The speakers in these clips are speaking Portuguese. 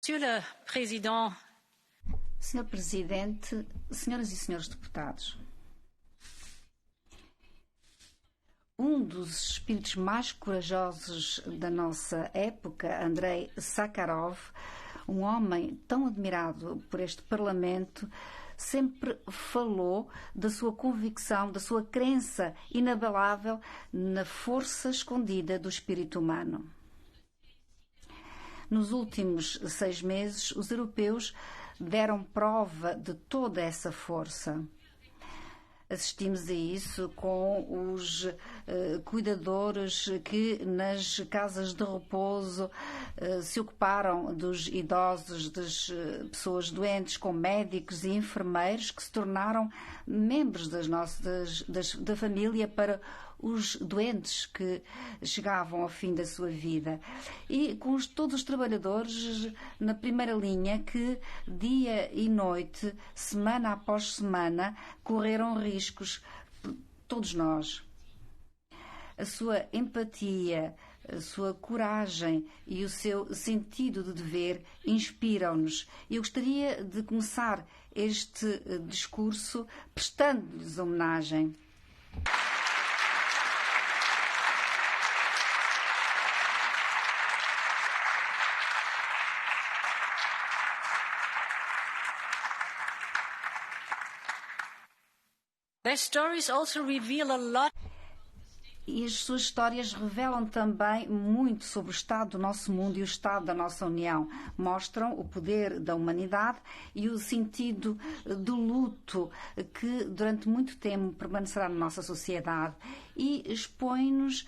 Monsieur le Président, Senhor Presidente, senhoras e senhores deputados, um dos espíritos mais corajosos da nossa época, Andrei Sakharov, um homem tão admirado por este Parlamento, sempre falou da sua convicção, da sua crença inabalável na força escondida do espírito humano. Nos últimos 6 meses, os europeus deram prova de toda essa força. Assistimos a isso com os cuidadores que nas casas de repouso se ocuparam dos idosos, das pessoas doentes, com médicos e enfermeiros que se tornaram membros da família para os doentes que chegavam ao fim da sua vida. E com todos os trabalhadores na primeira linha que, dia e noite, semana após semana, correram riscos, todos nós. A sua empatia, a sua coragem e o seu sentido de dever inspiram-nos. Eu gostaria de começar este discurso prestando-lhes homenagem. their stories also reveal a lot. E as suas histórias revelam também muito sobre o estado do nosso mundo e o estado da nossa União. Mostram o poder da humanidade e o sentido do luto que durante muito tempo permanecerá na nossa sociedade e expõe-nos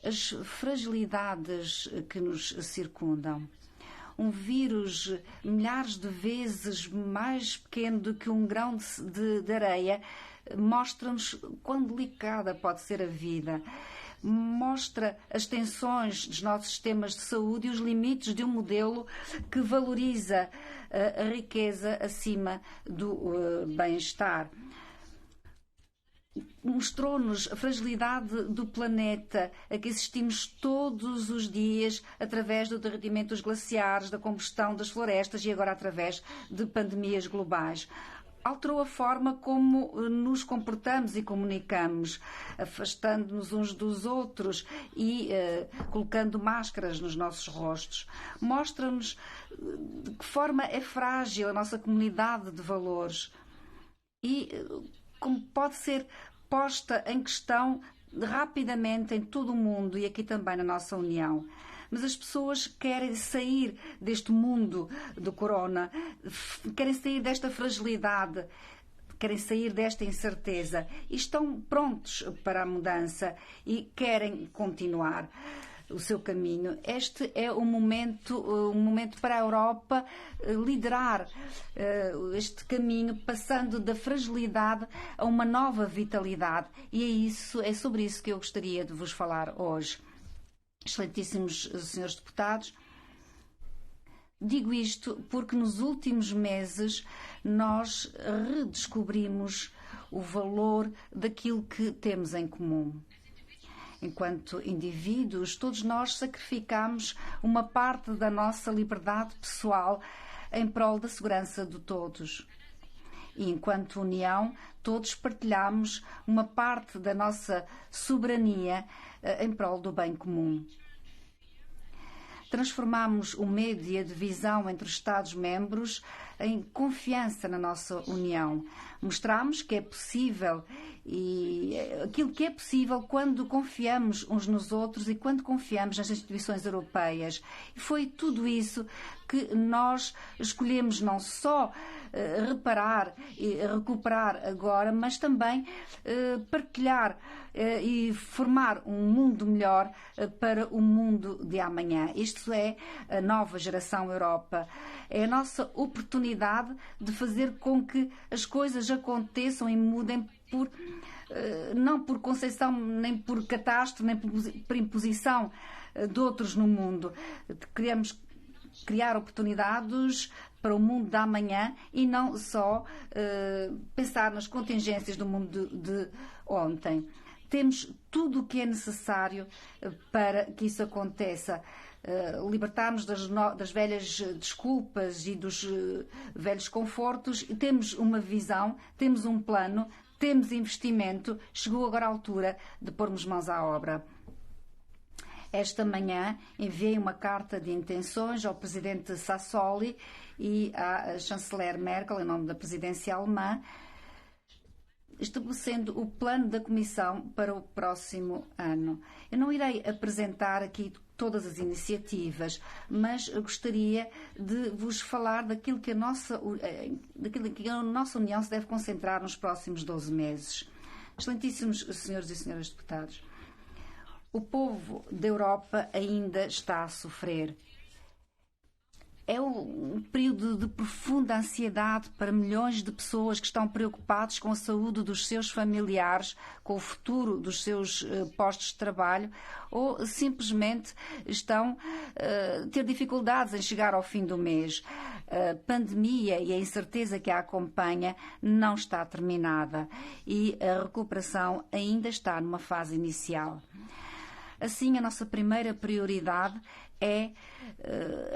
as fragilidades que nos circundam. Um vírus milhares de vezes mais pequeno do que um grão de areia mostra-nos quão delicada pode ser a vida. Mostra as tensões dos nossos sistemas de saúde e os limites de um modelo que valoriza a riqueza acima do bem-estar. Mostrou-nos a fragilidade do planeta a que assistimos todos os dias através do derretimento dos glaciares, da combustão das florestas e agora através de pandemias globais. Alterou a forma como nos comportamos e comunicamos, afastando-nos uns dos outros e colocando máscaras nos nossos rostos. Mostra-nos de que forma é frágil a nossa comunidade de valores e como pode ser posta em questão rapidamente em todo o mundo e aqui também na nossa União. Mas as pessoas querem sair deste mundo do corona, querem sair desta fragilidade, querem sair desta incerteza e estão prontos para a mudança e querem continuar o seu caminho. Este é um momento para a Europa liderar este caminho, passando da fragilidade a uma nova vitalidade. E é sobre isso que eu gostaria de vos falar hoje. Excelentíssimos senhores deputados, digo isto porque nos últimos meses nós redescobrimos o valor daquilo que temos em comum. Enquanto indivíduos, todos nós sacrificamos uma parte da nossa liberdade pessoal em prol da segurança de todos. E enquanto União, todos partilhamos uma parte da nossa soberania em prol do bem comum. Transformamos o medo e a divisão entre os Estados-membros em confiança na nossa União. Mostramos que é possível e aquilo que é possível quando confiamos uns nos outros e quando confiamos nas instituições europeias. E foi tudo isso que nós escolhemos não só reparar e recuperar agora, mas também partilhar e formar um mundo melhor para o mundo de amanhã. Isto é a nova geração Europa. É a nossa oportunidade de fazer com que as coisas aconteçam e mudem não por conceição, nem por catástrofe, nem por imposição de outros no mundo. Queremos criar oportunidades para o mundo da amanhã e não só pensar nas contingências do mundo de ontem. Temos tudo o que é necessário para que isso aconteça. libertar-nos das velhas desculpas e dos velhos confortos. Temos uma visão, temos um plano, temos investimento. Chegou agora a altura de pormos mãos à obra. Esta manhã enviei uma carta de intenções ao presidente Sassoli e à chanceler Merkel, em nome da presidência alemã, estabelecendo o plano da Comissão para o próximo ano. Eu não irei apresentar aqui todas as iniciativas, mas gostaria de vos falar daquilo que a nossa União se deve concentrar nos próximos 12 meses. Excelentíssimos senhores e senhoras deputados, o povo da Europa ainda está a sofrer. É um período de profunda ansiedade para milhões de pessoas que estão preocupados com a saúde dos seus familiares, com o futuro dos seus postos de trabalho, ou simplesmente estão a ter dificuldades em chegar ao fim do mês. A pandemia e a incerteza que a acompanha não está terminada e a recuperação ainda está numa fase inicial. Assim, a nossa primeira prioridade é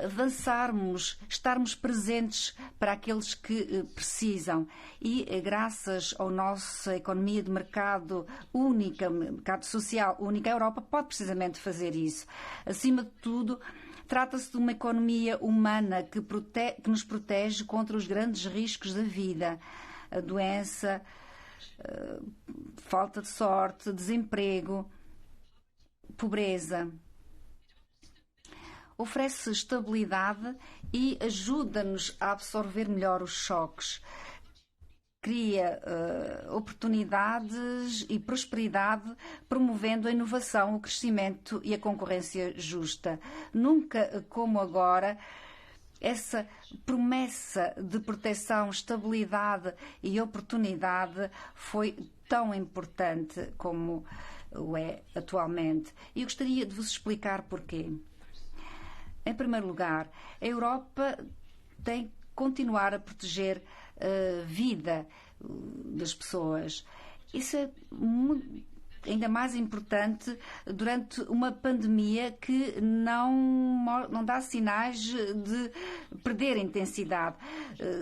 avançarmos, estarmos presentes para aqueles que precisam. E, graças à nossa economia de mercado única, mercado social única, a Europa pode precisamente fazer isso. Acima de tudo, trata-se de uma economia humana que nos protege contra os grandes riscos da vida. A doença, falta de sorte, desemprego, pobreza. Oferece estabilidade e ajuda-nos a absorver melhor os choques. Cria oportunidades e prosperidade, promovendo a inovação, o crescimento e a concorrência justa. Nunca como agora, essa promessa de proteção, estabilidade e oportunidade foi tão importante como o é atualmente. E eu gostaria de vos explicar porquê. Em primeiro lugar, a Europa tem que continuar a proteger a vida das pessoas. Isso é ainda mais importante durante uma pandemia que não dá sinais de perder intensidade.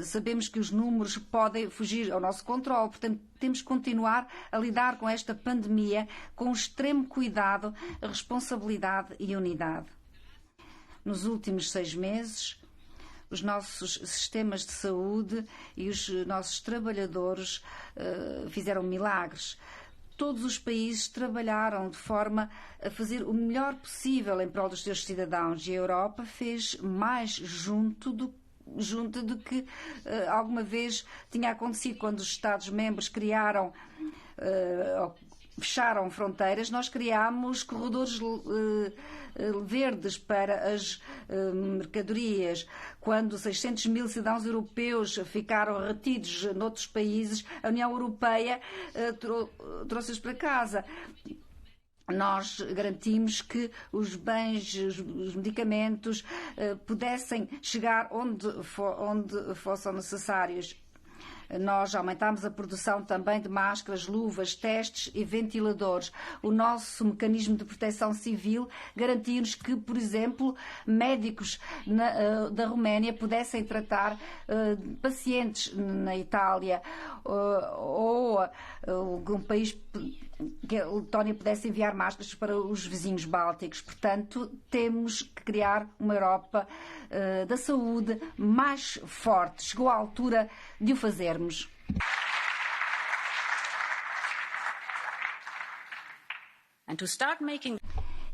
Sabemos que os números podem fugir ao nosso controle, portanto, temos que continuar a lidar com esta pandemia com extremo cuidado, responsabilidade e unidade. Nos últimos 6 meses, os nossos sistemas de saúde e os nossos trabalhadores fizeram milagres. Todos os países trabalharam de forma a fazer o melhor possível em prol dos seus cidadãos, e a Europa fez mais junto do que alguma vez tinha acontecido quando os Estados-membros fecharam fronteiras. Nós criámos corredores verdes para as mercadorias. Quando 600 mil cidadãos europeus ficaram retidos noutros países, a União Europeia trouxe-os para casa. Nós garantimos que os bens, os medicamentos pudessem chegar onde fossem necessários. Nós aumentámos a produção também de máscaras, luvas, testes e ventiladores. O nosso mecanismo de proteção civil garantiu-nos que, por exemplo, médicos da Roménia pudessem tratar pacientes na Itália, ou um país que a Letónia pudesse enviar máscaras para os vizinhos bálticos. Portanto, temos que criar uma Europa da saúde mais forte. Chegou a altura de o fazermos.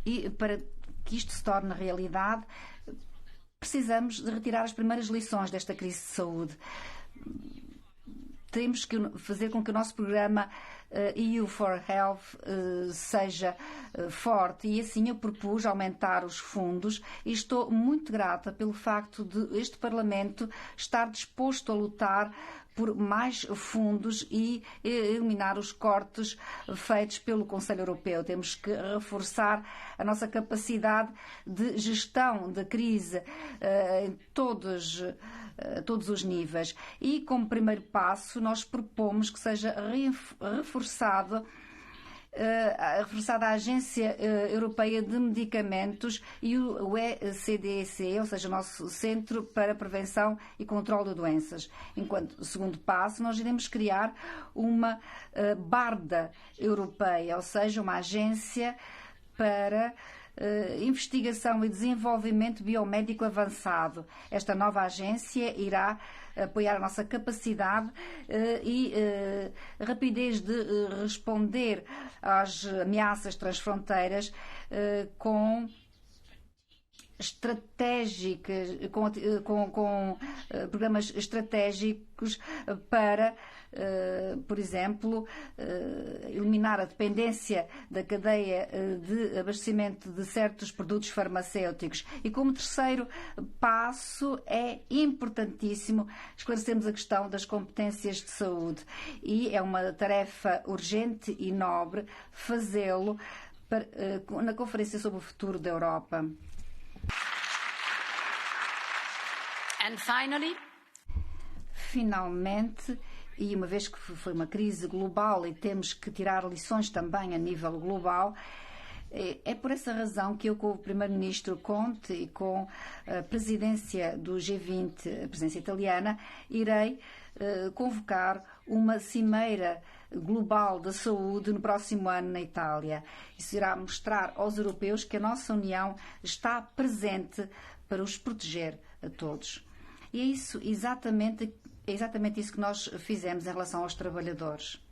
E para que isto se torne realidade, precisamos de retirar as primeiras lições desta crise de saúde. Temos que fazer com que o nosso programa EU for Health seja forte, e assim eu propus aumentar os fundos, e estou muito grata pelo facto de este Parlamento estar disposto a lutar por mais fundos e eliminar os cortes feitos pelo Conselho Europeu. Temos que reforçar a nossa capacidade de gestão da crise em todos os níveis. E, como primeiro passo, nós propomos que seja reforçado reforçada a Agência Europeia de Medicamentos e o ECDC, ou seja, o nosso Centro para Prevenção e Controlo de Doenças. Enquanto segundo passo, nós iremos criar uma BARDA europeia, ou seja, uma agência para investigação e desenvolvimento biomédico avançado. Esta nova agência irá apoiar a nossa capacidade e rapidez de responder às ameaças transfronteiras com estratégicas, com programas estratégicos para, por exemplo, eliminar a dependência da cadeia de abastecimento de certos produtos farmacêuticos. E como terceiro passo, é importantíssimo esclarecermos a questão das competências de saúde. E é uma tarefa urgente e nobre fazê-lo na Conferência sobre o Futuro da Europa. And finalmente, e uma vez que foi uma crise global e temos que tirar lições também a nível global, é por essa razão que eu, com o Primeiro-Ministro Conte e com a presidência do G20, a presidência italiana, irei convocar uma cimeira global da saúde no próximo ano na Itália. Isso irá mostrar aos europeus que a nossa União está presente para os proteger a todos. E é isso exatamente isso que nós fizemos em relação aos trabalhadores.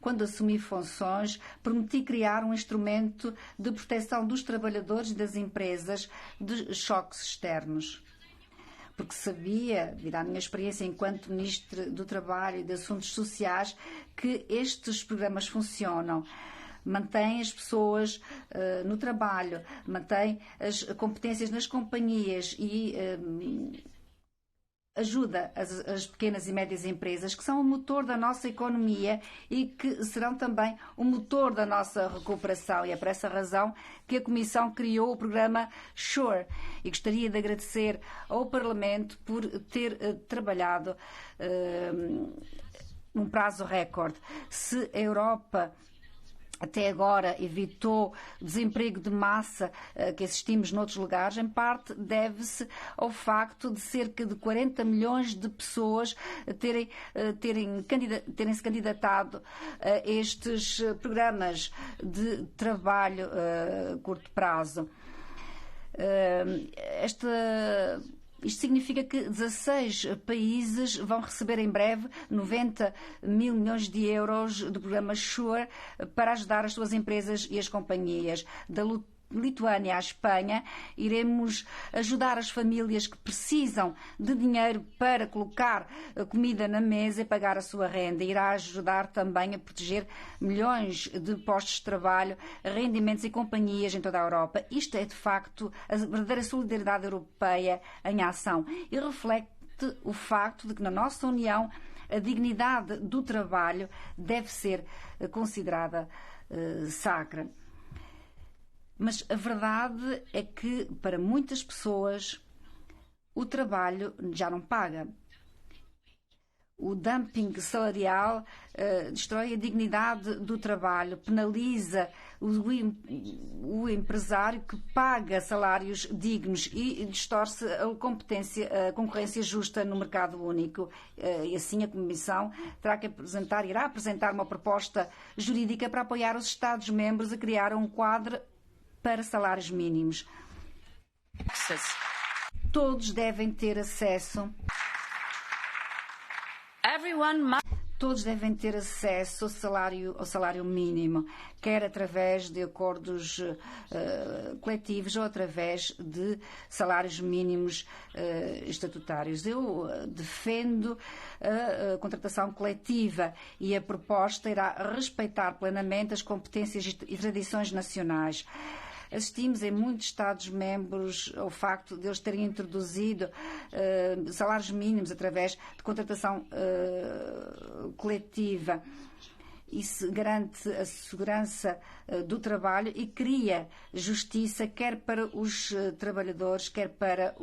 Quando assumi funções, prometi criar um instrumento de proteção dos trabalhadores e das empresas de choques externos. Porque sabia, devido à minha experiência enquanto Ministra do Trabalho e de Assuntos Sociais, que estes programas funcionam. Mantém as pessoas no trabalho, mantém as competências nas companhias e ajuda as pequenas e médias empresas, que são o motor da nossa economia e que serão também o motor da nossa recuperação. E é por essa razão que a Comissão criou o programa SURE. E gostaria de agradecer ao Parlamento por ter trabalhado num prazo recorde. Se a Europa até agora evitou desemprego de massa que assistimos noutros lugares, em parte deve-se ao facto de cerca de 40 milhões de pessoas terem se candidatado a estes programas de trabalho a curto prazo. Isto significa que 16 países vão receber em breve 90 mil milhões de euros do programa SURE para ajudar as suas empresas e as companhias. Da Lituânia à Espanha, iremos ajudar as famílias que precisam de dinheiro para colocar comida na mesa e pagar a sua renda. Irá ajudar também a proteger milhões de postos de trabalho, rendimentos e companhias em toda a Europa. Isto é, de facto, a verdadeira solidariedade europeia em ação e reflete o facto de que na nossa União a dignidade do trabalho deve ser considerada sacra. Mas a verdade é que, para muitas pessoas, o trabalho já não paga. O dumping salarial destrói a dignidade do trabalho, penaliza o empresário que paga salários dignos e distorce a concorrência justa no mercado único. E assim a Comissão irá apresentar uma proposta jurídica para apoiar os Estados-membros a criar um quadro para salários mínimos. Todos devem ter acesso. Todos devem ter acesso ao salário mínimo, quer através de acordos coletivos ou através de salários mínimos estatutários. Eu defendo a contratação coletiva e a proposta irá respeitar plenamente as competências e tradições nacionais. Assistimos em muitos Estados-membros ao facto de eles terem introduzido salários mínimos através de contratação coletiva. Isso garante a segurança do trabalho e cria justiça quer para os trabalhadores, quer para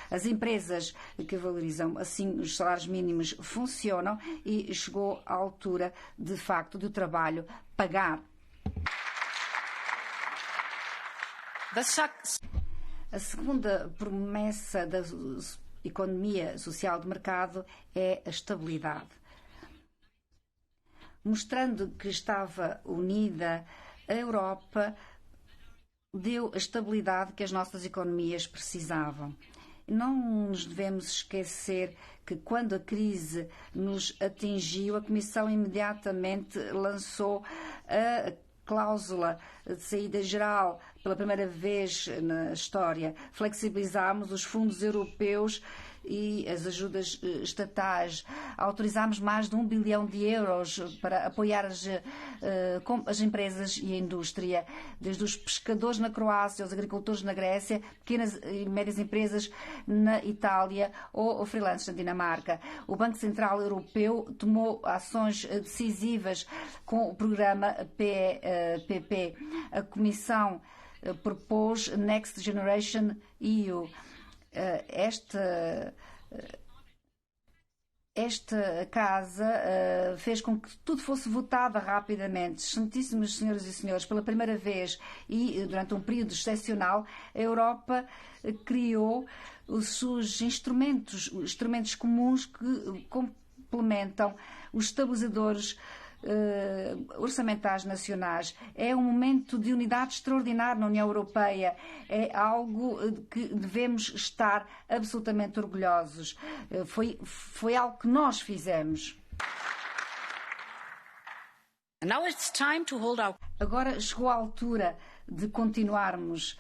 as empresas que valorizam. Assim, os salários mínimos funcionam e chegou à altura, de facto, do trabalho pagar. A segunda promessa da economia social de mercado é a estabilidade. Mostrando que estava unida, a Europa deu a estabilidade que as nossas economias precisavam. Não nos devemos esquecer que quando a crise nos atingiu, a Comissão imediatamente lançou a cláusula de saída geral pela primeira vez na história. Flexibilizámos os fundos europeus e as ajudas estatais. Autorizámos mais de 1 bilhão de euros para apoiar as empresas e a indústria, desde os pescadores na Croácia, os agricultores na Grécia, pequenas e médias empresas na Itália ou freelancers na Dinamarca. O Banco Central Europeu tomou ações decisivas com o programa PEPP. A Comissão propôs Next Generation EU. Esta casa fez com que tudo fosse votado rapidamente. Excelentíssimas senhoras e senhores, pela primeira vez e durante um período excepcional, a Europa criou os seus instrumentos comuns que complementam os estabilizadores orçamentais nacionais. É um momento de unidade extraordinário na União Europeia. É algo que devemos estar absolutamente orgulhosos. Foi algo que nós fizemos. Agora chegou a altura de continuarmos.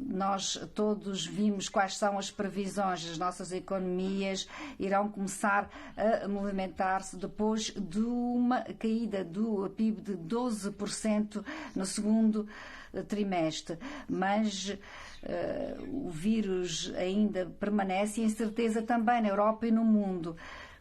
Nós todos vimos quais são as previsões. As nossas economias irão começar a movimentar-se depois de uma caída do PIB de 12% no segundo trimestre. Mas o vírus ainda permanece e a incerteza também na Europa e no mundo.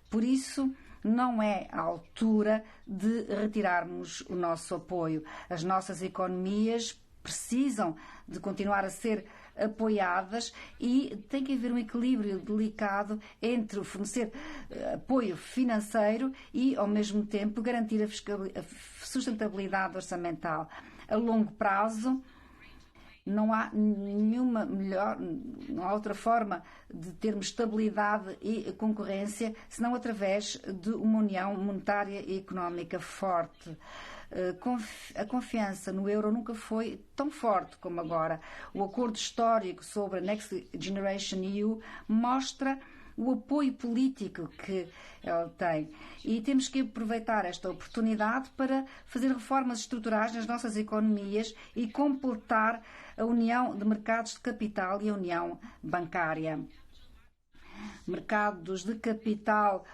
Por isso, não é a altura de retirarmos o nosso apoio. As nossas economias precisam de continuar a ser apoiadas e tem que haver um equilíbrio delicado entre fornecer apoio financeiro e, ao mesmo tempo, garantir a sustentabilidade orçamental. A longo prazo, não há não há outra forma de termos estabilidade e concorrência senão através de uma união monetária e económica forte. A confiança no euro nunca foi tão forte como agora. O acordo histórico sobre a Next Generation EU mostra o apoio político que ele tem. E temos que aproveitar esta oportunidade para fazer reformas estruturais nas nossas economias e completar a união de mercados de capital e a união bancária. Mercados de capital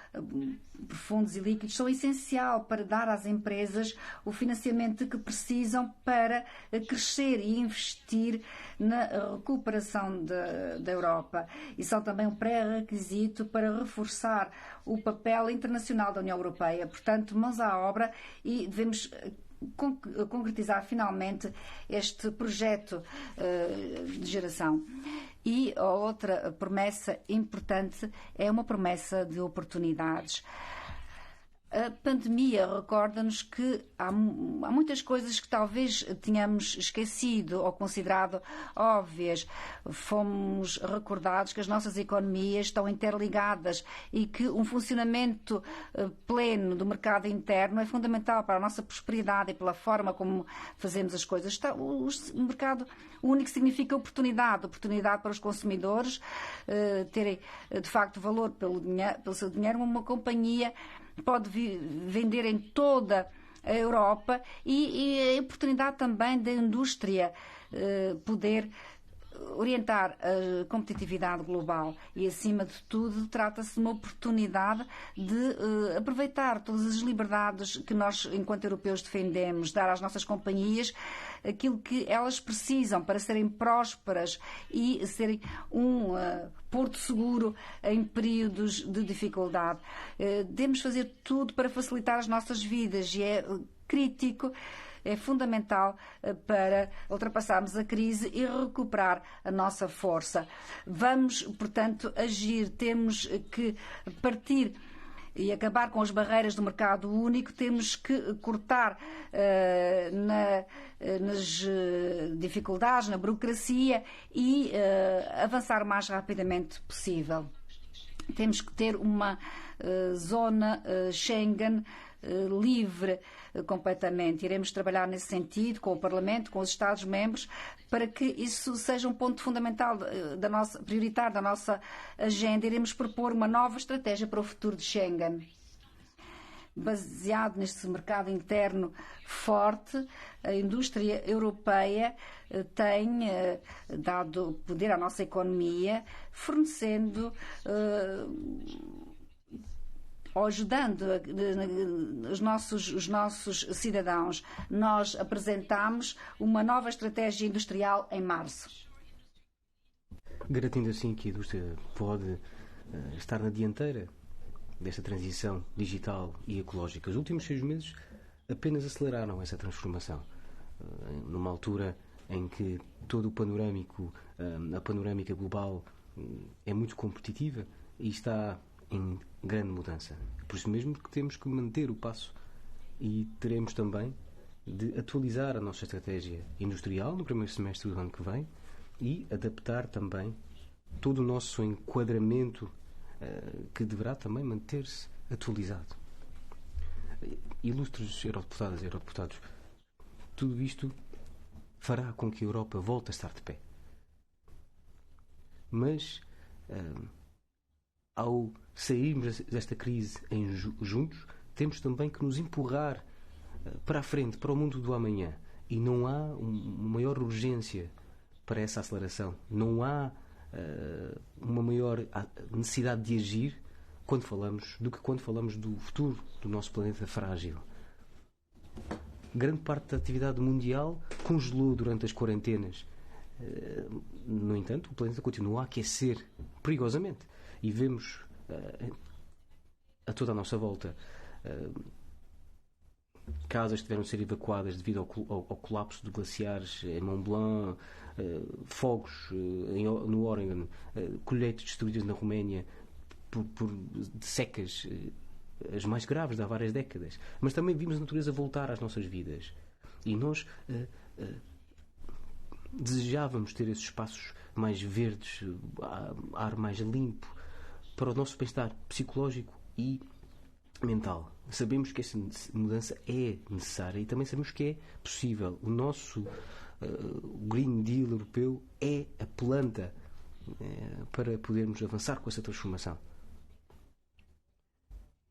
profundos e líquidos são essenciais para dar às empresas o financiamento que precisam para crescer e investir na recuperação da Europa. E são também um pré-requisito para reforçar o papel internacional da União Europeia. Portanto, mãos à obra e devemos concretizar finalmente este projeto de geração. E a outra promessa importante é uma promessa de oportunidades. A pandemia recorda-nos que há muitas coisas que talvez tenhamos esquecido ou considerado óbvias. Fomos recordados que as nossas economias estão interligadas e que um funcionamento pleno do mercado interno é fundamental para a nossa prosperidade e pela forma como fazemos as coisas. O mercado único significa oportunidade para os consumidores terem de facto valor pelo seu dinheiro. Uma companhia pode vender em toda a Europa e a oportunidade também da indústria poder orientar a competitividade global e, acima de tudo, trata-se de uma oportunidade de aproveitar todas as liberdades que nós, enquanto europeus, defendemos, dar às nossas companhias aquilo que elas precisam para serem prósperas e serem um porto seguro em períodos de dificuldade. Devemos fazer tudo para facilitar as nossas vidas e é crítico, é fundamental para ultrapassarmos a crise e recuperar a nossa força. Vamos, portanto, agir. Temos que partir e acabar com as barreiras do mercado único. Temos que cortar nas dificuldades, na burocracia e avançar o mais rapidamente possível. Temos que ter uma zona Schengen livre completamente. Iremos trabalhar nesse sentido com o Parlamento, com os Estados-membros, para que isso seja um ponto fundamental, prioritário da nossa agenda. Iremos propor uma nova estratégia para o futuro de Schengen. Baseado neste mercado interno forte, a indústria europeia tem dado poder à nossa economia, fornecendo ou ajudando os nossos cidadãos. Nós apresentamos uma nova estratégia industrial em março. Garantindo assim que a indústria pode estar na dianteira desta transição digital e ecológica. Os últimos 6 meses apenas aceleraram essa transformação. Numa altura em que todo o a panorâmica global é muito competitiva e está em grande mudança. Por isso mesmo que temos que manter o passo e teremos também de atualizar a nossa estratégia industrial no primeiro semestre do ano que vem e adaptar também todo o nosso enquadramento que deverá também manter-se atualizado. Ilustres eurodeputadas e eurodeputados, tudo isto fará com que a Europa volte a estar de pé. Mas ao sairmos desta crise juntos, temos também que nos empurrar para a frente, para o mundo do amanhã. E não há uma maior urgência para essa aceleração. Não há uma maior necessidade de agir do que quando falamos do futuro do nosso planeta frágil. Grande parte da atividade mundial congelou durante as quarentenas. No entanto, o planeta continua a aquecer perigosamente. E vemos a toda a nossa volta casas que tiveram de ser evacuadas devido ao colapso de glaciares em Mont Blanc, fogos no Oregon, colheitas destruídas na Roménia por secas, as mais graves de há várias décadas. Mas também vimos a natureza voltar às nossas vidas. E nós desejávamos ter esses espaços mais verdes, ar mais limpo, para o nosso bem-estar psicológico e mental. Sabemos que essa mudança é necessária e também sabemos que é possível. O nosso Green Deal europeu é a planta para podermos avançar com essa transformação.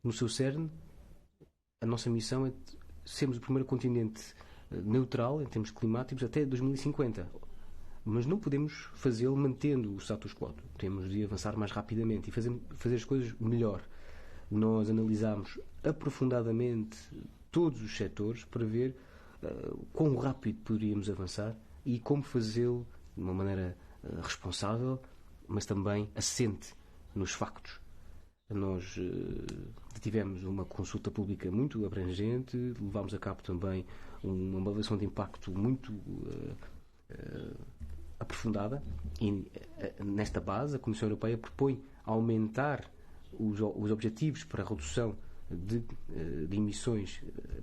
No seu cerne, a nossa missão é sermos o primeiro continente neutral em termos climáticos até 2050. Mas não podemos fazê-lo mantendo o status quo. Temos de avançar mais rapidamente e fazer as coisas melhor. Nós analisámos aprofundadamente todos os setores para ver quão rápido poderíamos avançar e como fazê-lo de uma maneira responsável, mas também assente nos factos. Nós tivemos uma consulta pública muito abrangente, levámos a cabo também uma avaliação de impacto muito aprofundada e nesta base a Comissão Europeia propõe aumentar os objetivos para a redução de emissões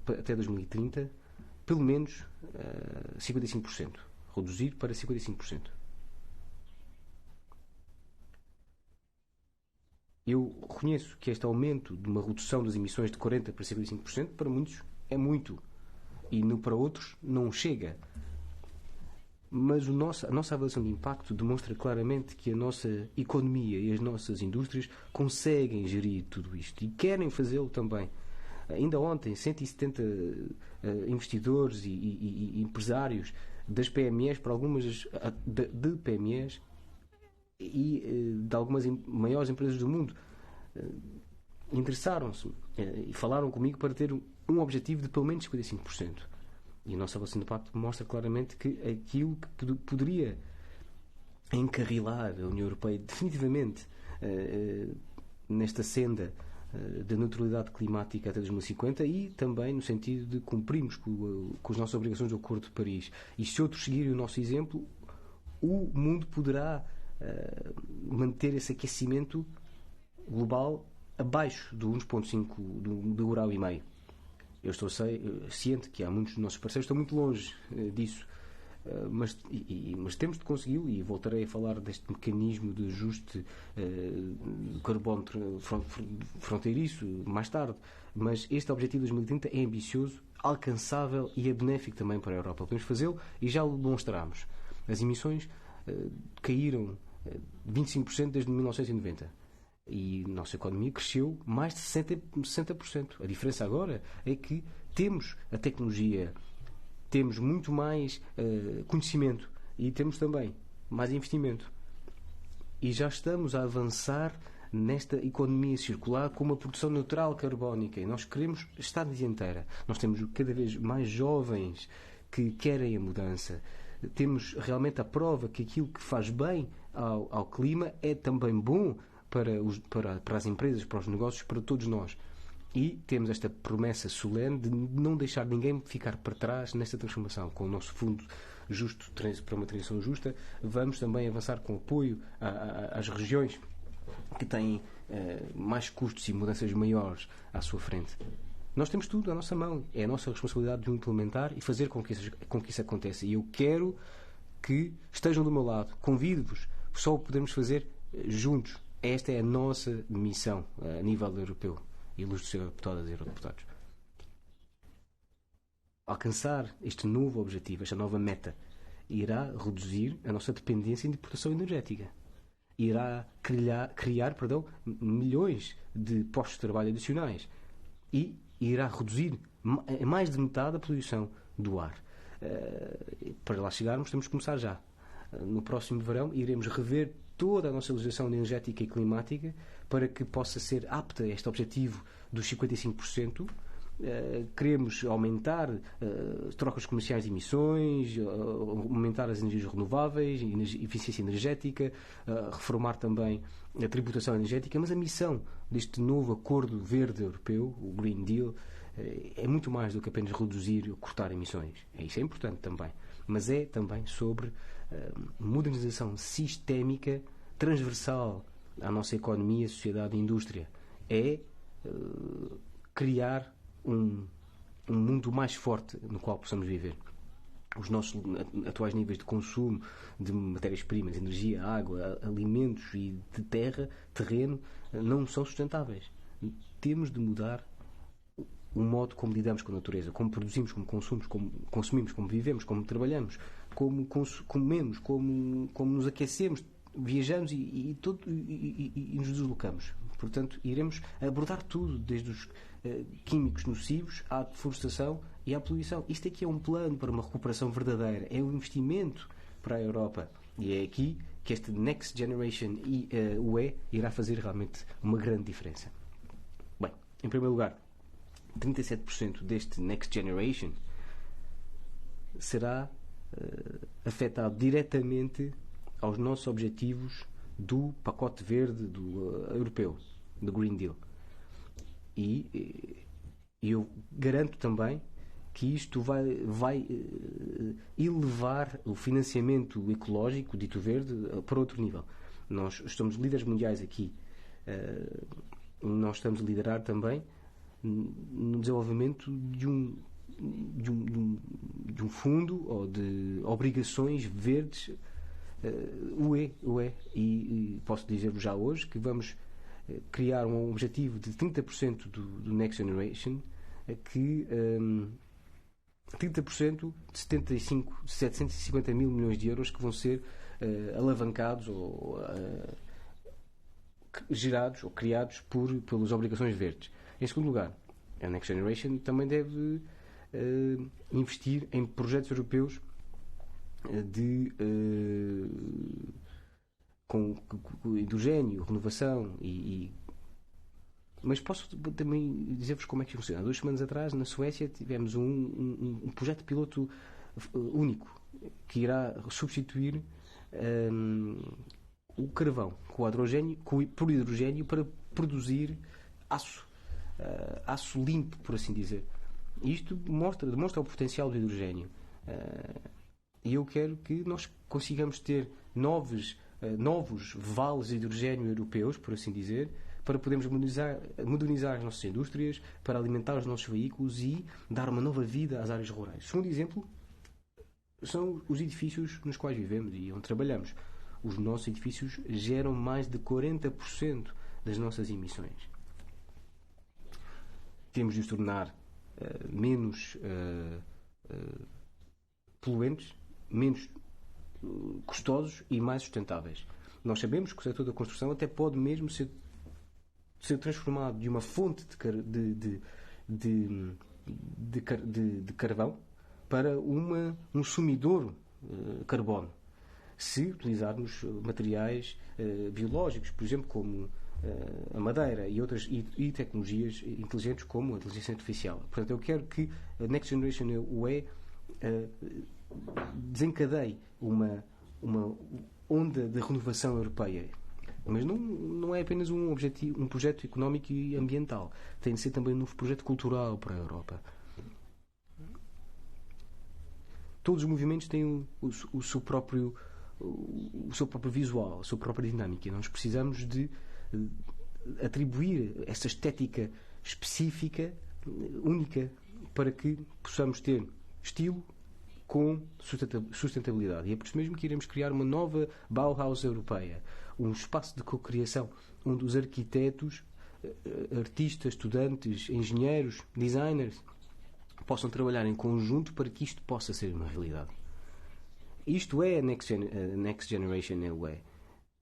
até 2030 pelo menos 55%. Reduzir para 55%. Eu reconheço que este aumento de uma redução das emissões de 40% para 55% para muitos é muito e para outros não chega. Mas a nossa avaliação de impacto demonstra claramente que a nossa economia e as nossas indústrias conseguem gerir tudo isto e querem fazê-lo também. Ainda ontem, 170 investidores e empresários das PMEs para algumas de PMEs e de algumas maiores empresas do mundo interessaram-se e falaram comigo para ter um objetivo de pelo menos 55%. E a nossa avaliação de impacto mostra claramente que aquilo que poderia encarrilar a União Europeia definitivamente nesta senda da neutralidade climática até 2050 e também no sentido de cumprirmos com as nossas obrigações do Acordo de Paris. E se outros seguirem o nosso exemplo, o mundo poderá manter esse aquecimento global abaixo do 1,5 do grau e meio. Eu estou ciente que há muitos dos nossos parceiros que estão muito longe disso, mas temos de consegui-lo, e voltarei a falar deste mecanismo de ajuste do carbono fronteiriço mais tarde. Mas este objetivo de 2030 é ambicioso, alcançável e é benéfico também para a Europa. Podemos fazê-lo e já o demonstramos. As emissões caíram 25% desde 1990. E a nossa economia cresceu mais de 60%. A diferença agora é que temos a tecnologia, temos muito mais conhecimento e temos também mais investimento. E já estamos a avançar nesta economia circular com uma produção neutral carbónica. E nós queremos estar na dianteira. Nós temos cada vez mais jovens que querem a mudança. Temos realmente a prova que aquilo que faz bem ao clima é também bom para as empresas, para os negócios, para todos nós. E temos esta promessa solene de não deixar ninguém ficar para trás nesta transformação. Com o nosso Fundo Justo para uma Transição Justa, vamos também avançar com apoio às regiões que têm mais custos e mudanças maiores à sua frente. Nós temos tudo à nossa mão. É a nossa responsabilidade de o implementar e fazer com que isso aconteça. E eu quero que estejam do meu lado. Convido-vos. Só o podemos fazer juntos. Esta é a nossa missão a nível europeu. Ilustres senhores deputadas e eurodeputados. Alcançar este novo objetivo, esta nova meta, irá reduzir a nossa dependência em importação energética. Irá criar milhões de postos de trabalho adicionais. E irá reduzir mais de metade a poluição do ar. Para lá chegarmos, temos que começar já. No próximo verão, iremos rever toda a nossa legislação energética e climática para que possa ser apta a este objetivo dos 55%. Queremos aumentar trocas comerciais de emissões, aumentar as energias renováveis, eficiência energética, reformar também a tributação energética, mas a missão deste novo Acordo Verde Europeu, o Green Deal, é muito mais do que apenas reduzir ou cortar emissões. Isso é importante também, mas é também sobre modernização sistémica transversal à nossa economia, sociedade e indústria. É criar um mundo mais forte no qual possamos viver. Os nossos atuais níveis de consumo de matérias-primas, energia, água, alimentos e de terreno, não são sustentáveis. Temos de mudar o modo como lidamos com a natureza, como produzimos, como consumimos, como vivemos, como trabalhamos, como comemos, como nos aquecemos, viajamos e nos deslocamos. Portanto, iremos abordar tudo, desde os químicos nocivos à deforestação e à poluição. Isto aqui é um plano para uma recuperação verdadeira, é um investimento para a Europa. E é aqui que este Next Generation UE irá fazer realmente uma grande diferença. Bem, em primeiro lugar, 37% deste Next Generation será afetado diretamente aos nossos objetivos do pacote verde europeu, do Green Deal. E eu garanto também que isto vai elevar o financiamento ecológico, dito verde, para outro nível. Nós somos líderes mundiais aqui. Nós estamos a liderar também no desenvolvimento de um fundo ou de obrigações verdes UE. E posso dizer-vos já hoje que vamos criar um objetivo de 30% do Next Generation, que 30% de 750 mil milhões de euros que vão ser alavancados ou gerados ou criados pelas obrigações verdes. Em segundo lugar, a Next Generation também deve investir em projetos europeus com hidrogênio, renovação mas posso também dizer-vos como é que funciona. 2 semanas atrás, na Suécia, tivemos um projeto piloto único que irá substituir o carvão por hidrogênio para produzir aço limpo, por assim dizer. E isto demonstra o potencial do hidrogênio. E eu quero que nós consigamos ter novos vales de hidrogênio europeus, por assim dizer, para podermos modernizar as nossas indústrias, para alimentar os nossos veículos e dar uma nova vida às áreas rurais. Segundo exemplo, são os edifícios nos quais vivemos e onde trabalhamos. Os nossos edifícios geram mais de 40% das nossas emissões. Temos de os tornar menos poluentes, menos custosos e mais sustentáveis. Nós sabemos que o setor da construção até pode mesmo ser transformado de uma fonte de carvão para um sumidor carbono, se utilizarmos materiais biológicos, por exemplo, como a madeira e tecnologias inteligentes como a inteligência artificial. Portanto, eu quero que a Next Generation UE desencadeie uma onda de renovação europeia. Mas não é apenas um projeto económico e ambiental. Tem de ser também um novo projeto cultural para a Europa. Todos os movimentos têm o seu próprio visual, a sua própria dinâmica. Nós precisamos de atribuir essa estética específica, única, para que possamos ter estilo com sustentabilidade. E é por isso mesmo que iremos criar uma nova Bauhaus europeia, um espaço de cocriação onde os arquitetos, artistas, estudantes, engenheiros, designers possam trabalhar em conjunto para que isto possa ser uma realidade. Isto é a Next Generation UE.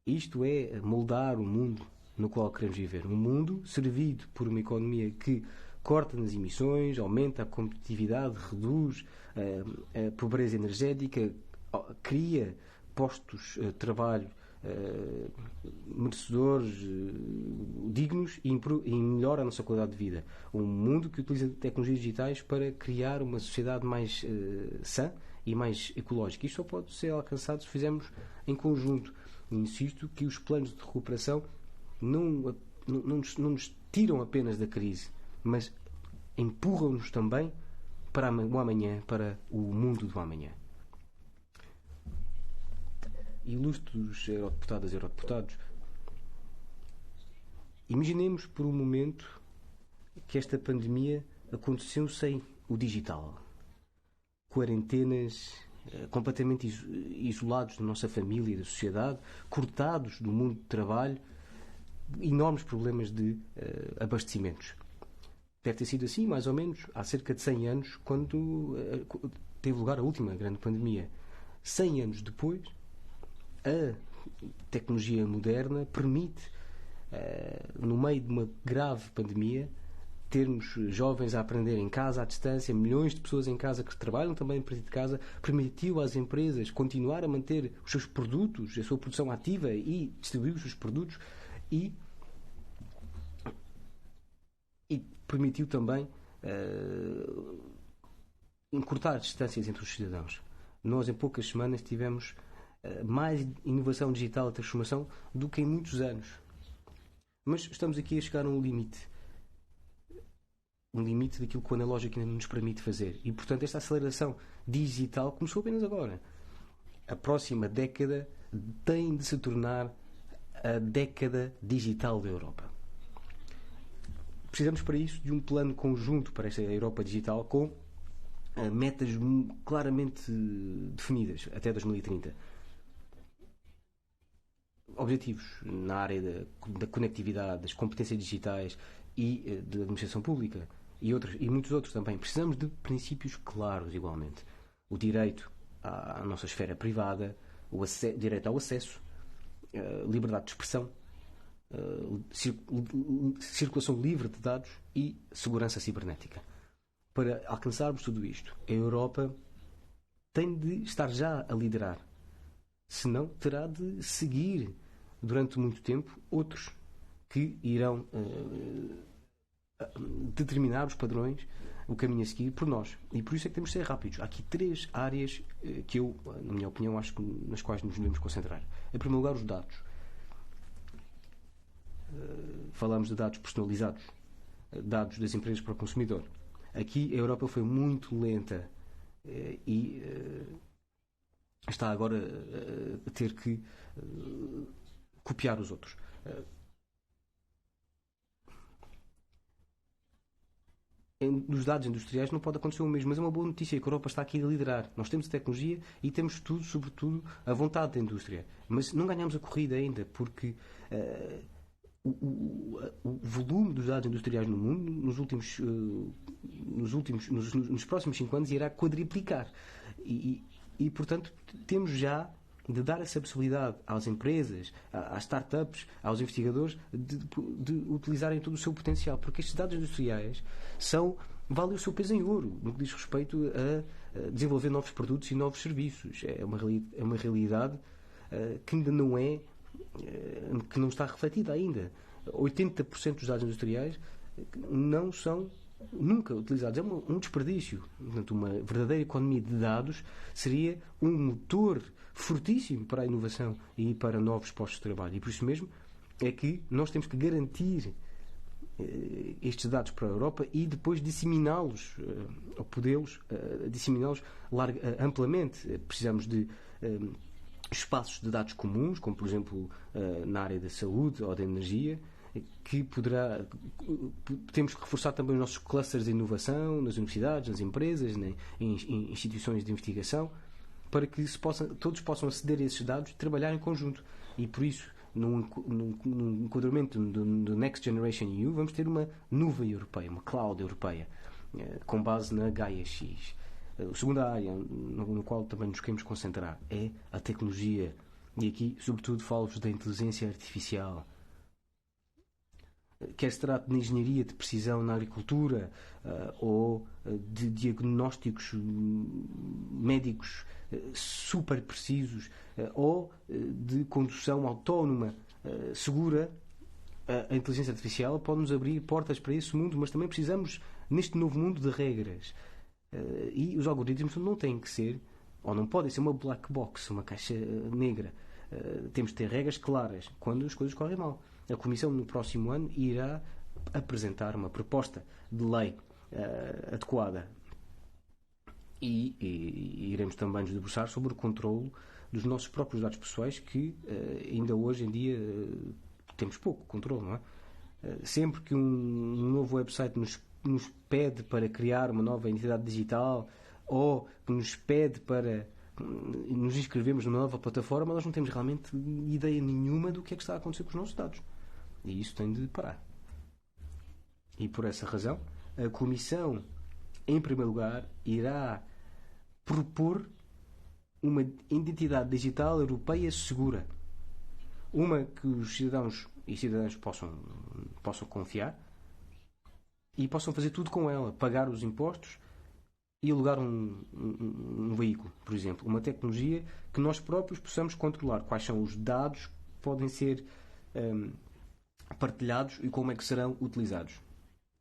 Isto é moldar o mundo no qual queremos viver. Um mundo servido por uma economia que corta nas emissões, aumenta a competitividade, reduz a pobreza energética, cria postos de trabalho merecedores, dignos e melhora a nossa qualidade de vida. Um mundo que utiliza tecnologias digitais para criar uma sociedade mais sã e mais ecológica. Isto só pode ser alcançado se fizermos em conjunto. Insisto que os planos de recuperação não nos tiram apenas da crise, mas empurram-nos também para o amanhã, para o mundo do amanhã. Ilustres eurodeputadas e eurodeputados, imaginemos por um momento que esta pandemia aconteceu sem o digital. Quarentenas, completamente isolados da nossa família e da sociedade, cortados do mundo de trabalho, enormes problemas de abastecimentos. Deve ter sido assim, mais ou menos, há cerca de 100 anos, quando teve lugar a última grande pandemia. 100 anos depois, a tecnologia moderna permite, no meio de uma grave pandemia, termos jovens a aprender em casa, à distância, milhões de pessoas em casa que trabalham também a partir de casa, permitiu às empresas continuar a manter os seus produtos, a sua produção ativa e distribuir os seus produtos e permitiu também encurtar distâncias entre os cidadãos. Nós, em poucas semanas, tivemos mais inovação digital e transformação do que em muitos anos. Mas estamos aqui a chegar a um limite daquilo que o analógico ainda nos permite fazer. E, portanto, esta aceleração digital começou apenas agora. A próxima década tem de se tornar a década digital da Europa. Precisamos, para isso, de um plano conjunto para esta Europa digital com metas claramente definidas até 2030. Objetivos na área da conectividade, das competências digitais e da administração pública e muitos outros também. Precisamos de princípios claros, igualmente. O direito à nossa esfera privada, o direito ao acesso, liberdade de expressão, circulação livre de dados e segurança cibernética. Para alcançarmos tudo isto, a Europa tem de estar já a liderar. Senão, terá de seguir durante muito tempo outros que irão determinar os padrões, o caminho a seguir por nós. E por isso é que temos de ser rápidos. Há aqui 3 áreas que eu, na minha opinião, acho que nas quais nos devemos concentrar. Em primeiro lugar, os dados. Falamos de dados personalizados, dados das empresas para o consumidor. Aqui a Europa foi muito lenta e está agora a ter que copiar os outros. Nos dados industriais não pode acontecer o mesmo, mas é uma boa notícia que a Europa está aqui a liderar. Nós temos a tecnologia e temos tudo, sobretudo, a vontade da indústria. Mas não ganhamos a corrida ainda, porque o volume dos dados industriais no mundo nos próximos 5 anos irá quadriplicar. E, portanto, temos já de dar essa possibilidade às empresas, às startups, aos investigadores, de utilizarem todo o seu potencial, porque estes dados industriais valem o seu peso em ouro no que diz respeito a desenvolver novos produtos e novos serviços. É uma realidade que ainda que não está refletida ainda. 80% dos dados industriais não são nunca utilizados. É um desperdício. Portanto, uma verdadeira economia de dados seria um motor fortíssimo para a inovação e para novos postos de trabalho. E por isso mesmo é que nós temos que garantir estes dados para a Europa e depois disseminá-los, ou podê-los disseminá-los amplamente. Precisamos de espaços de dados comuns, como por exemplo na área da saúde ou da energia, que temos que reforçar também os nossos clusters de inovação nas universidades, nas empresas, em instituições de investigação, para que todos possam aceder a esses dados e trabalhar em conjunto. E por isso, num enquadramento do Next Generation EU, vamos ter uma nuvem europeia, uma cloud europeia, com base na Gaia X. A segunda área no qual também nos queremos concentrar é a tecnologia. E aqui, sobretudo, falo-vos da inteligência artificial. Quer se trate de engenharia de precisão na agricultura ou de diagnósticos médicos super precisos ou de condução autónoma segura, a inteligência artificial pode-nos abrir portas para esse mundo, mas também precisamos, neste novo mundo, de regras. E os algoritmos não têm que ser, ou não podem ser uma black box, uma caixa negra. Temos de ter regras claras quando as coisas correm mal. A Comissão, no próximo ano, irá apresentar uma proposta de lei adequada. E iremos também nos debruçar sobre o controlo dos nossos próprios dados pessoais, que ainda hoje em dia temos pouco controle, não é? Sempre que um novo website nos pede para criar uma nova identidade digital ou que nos pede para nos inscrevermos numa nova plataforma, nós não temos realmente ideia nenhuma do que é que está a acontecer com os nossos dados. E isso tem de parar. E por essa razão, a Comissão, em primeiro lugar, irá propor uma identidade digital europeia segura. Uma que os cidadãos e cidadãs possam confiar e possam fazer tudo com ela. Pagar os impostos e alugar um veículo, por exemplo. Uma tecnologia que nós próprios possamos controlar. Quais são os dados que podem ser partilhados e como é que serão utilizados.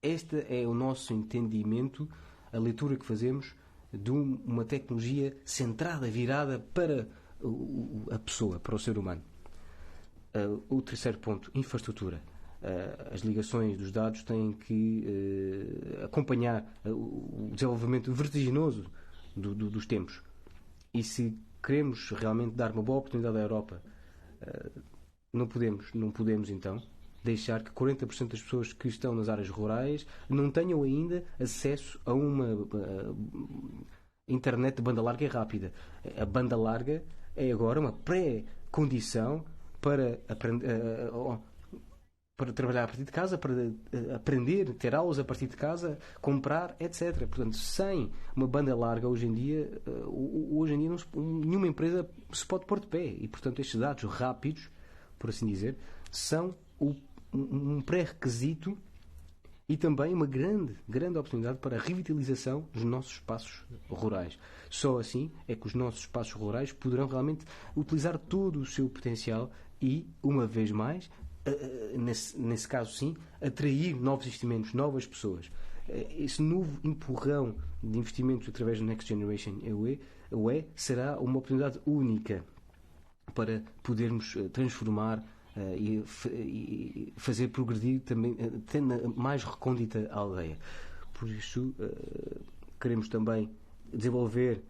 Este é o nosso entendimento, a leitura que fazemos de uma tecnologia centrada, virada para a pessoa, para o ser humano. O terceiro ponto, infraestrutura. As ligações dos dados têm que acompanhar o desenvolvimento vertiginoso dos tempos. E se queremos realmente dar uma boa oportunidade à Europa, não podemos então deixar que 40% das pessoas que estão nas áreas rurais não tenham ainda acesso a uma internet de banda larga e rápida. A banda larga é agora uma pré-condição para trabalhar a partir de casa, para aprender, ter aulas a partir de casa, comprar, etc. Portanto, sem uma banda larga hoje em dia nenhuma empresa se pode pôr de pé. E, portanto, estes dados rápidos, por assim dizer, são um pré-requisito E também uma grande oportunidade para a revitalização dos nossos espaços rurais. Só assim é que os nossos espaços rurais poderão realmente utilizar todo o seu potencial e, uma vez mais, nesse caso sim, atrair novos investimentos, novas pessoas. Esse novo empurrão de investimentos através do Next Generation UE será uma oportunidade única para podermos transformar e fazer progredir também, tendo mais recôndita a aldeia. Por isso, queremos também desenvolver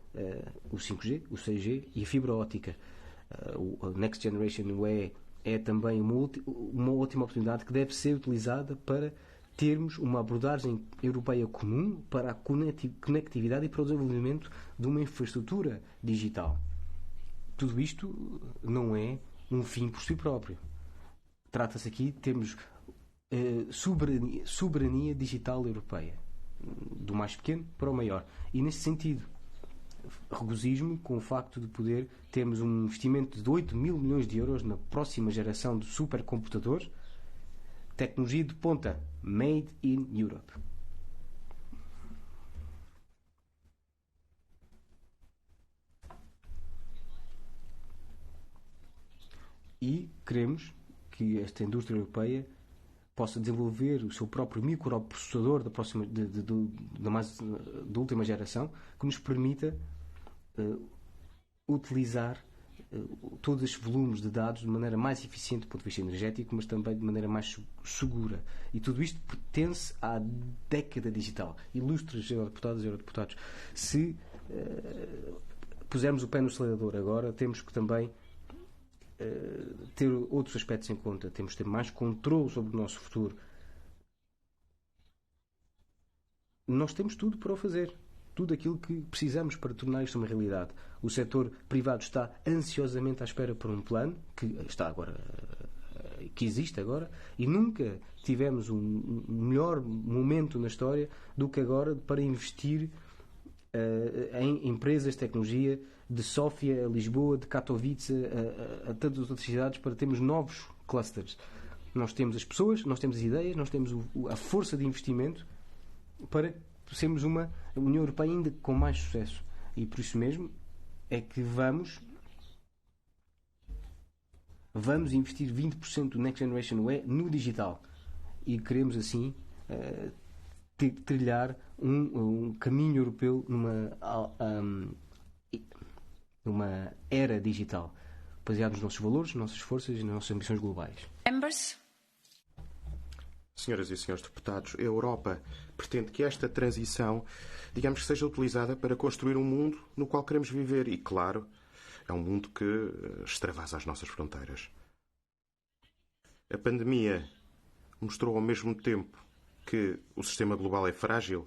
o 5G, o 6G e a fibra óptica. O Next Generation UE é também uma ótima oportunidade que deve ser utilizada para termos uma abordagem europeia comum para a conectividade e para o desenvolvimento de uma infraestrutura digital. Tudo isto não é um fim por si próprio. Trata-se aqui de termos soberania digital europeia, do mais pequeno para o maior. E nesse sentido, regozijo-me com o facto de poder termos um investimento de 8 mil milhões de euros na próxima geração de supercomputadores, tecnologia de ponta, made in Europe. E queremos que esta indústria europeia possa desenvolver o seu próprio microprocessador da última geração, que nos permita utilizar todos estes volumes de dados de maneira mais eficiente do ponto de vista energético, mas também de maneira mais segura. E tudo isto pertence à década digital. Ilustres eurodeputadas e eurodeputados, se pusermos o pé no acelerador agora, temos que também ter outros aspectos em conta. Temos que ter mais controle sobre o nosso futuro. Nós temos tudo para o fazer. Tudo aquilo que precisamos para tornar isto uma realidade. O setor privado está ansiosamente à espera por um plano que existe agora, e nunca tivemos um melhor momento na história do que agora para investir em empresas de tecnologia de Sófia a Lisboa, de Katowice a tantas outras cidades, para termos novos clusters. Nós temos as pessoas, nós temos as ideias, nós temos a força de investimento para sermos uma União Europeia ainda com mais sucesso. E por isso mesmo é que vamos investir 20% do Next Generation UE no digital. E queremos assim trilhar um caminho europeu numa era digital, baseado nos nossos valores, nas nossas forças e nas nossas ambições globais. Members? Senhoras e senhores deputados, a Europa pretende que esta transição, digamos que seja utilizada para construir um mundo no qual queremos viver. E, claro, é um mundo que extravasa as nossas fronteiras. A pandemia mostrou ao mesmo tempo que o sistema global é frágil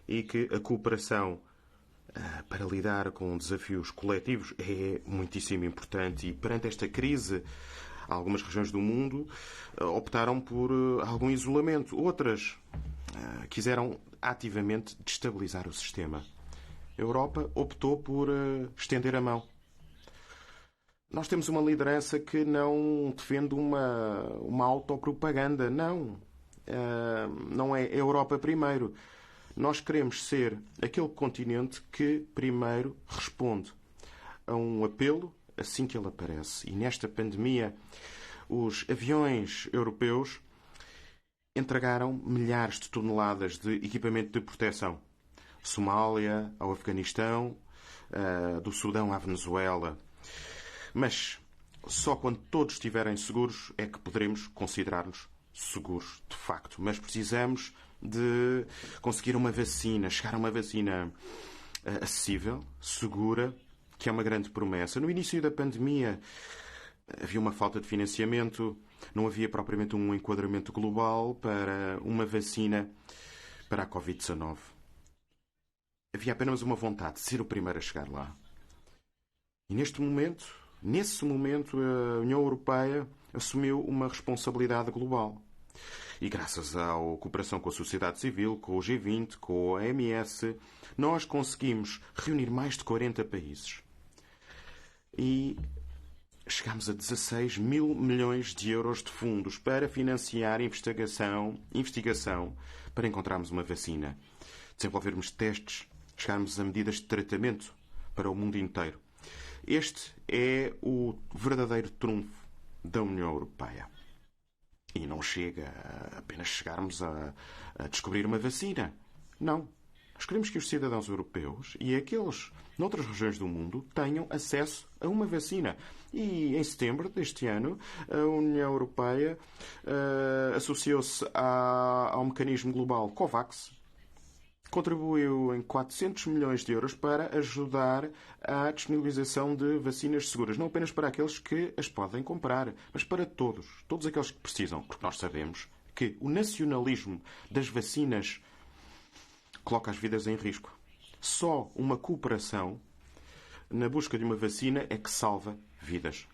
e que a cooperação para lidar com desafios coletivos é muitíssimo importante. E perante esta crise, algumas regiões do mundo optaram por algum isolamento. Outras quiseram ativamente destabilizar o sistema. A Europa optou por estender a mão. Nós temos uma liderança que não defende uma autopropaganda. Não. Não é a Europa primeiro. Nós queremos ser aquele continente que primeiro responde a um apelo assim que ele aparece. E nesta pandemia, os aviões europeus entregaram milhares de toneladas de equipamento de proteção. Somália ao Afeganistão, do Sudão à Venezuela. Mas só quando todos estiverem seguros é que poderemos considerar-nos seguros, de facto. Mas precisamos de conseguir uma vacina, chegar a uma vacina acessível, segura, que é uma grande promessa. No início da pandemia havia uma falta de financiamento, não havia propriamente um enquadramento global para uma vacina para a Covid-19. Havia apenas uma vontade de ser o primeiro a chegar lá. E nesse momento, a União Europeia assumiu uma responsabilidade global. E graças à cooperação com a sociedade civil, com o G20, com a OMS, nós conseguimos reunir mais de 40 países. E chegámos a 16 mil milhões de euros de fundos para financiar investigação para encontrarmos uma vacina, desenvolvermos testes, chegarmos a medidas de tratamento para o mundo inteiro. Este é o verdadeiro trunfo da União Europeia. E não chega a apenas chegarmos a descobrir uma vacina. Não. Nós queremos que os cidadãos europeus e aqueles noutras regiões do mundo tenham acesso a uma vacina. E em setembro deste ano, a União Europeia associou-se ao mecanismo global COVAX, contribuiu em 400 milhões de euros para ajudar à disponibilização de vacinas seguras. Não apenas para aqueles que as podem comprar, mas para todos aqueles que precisam. Porque nós sabemos que o nacionalismo das vacinas coloca as vidas em risco. Só uma cooperação na busca de uma vacina é que salva vidas.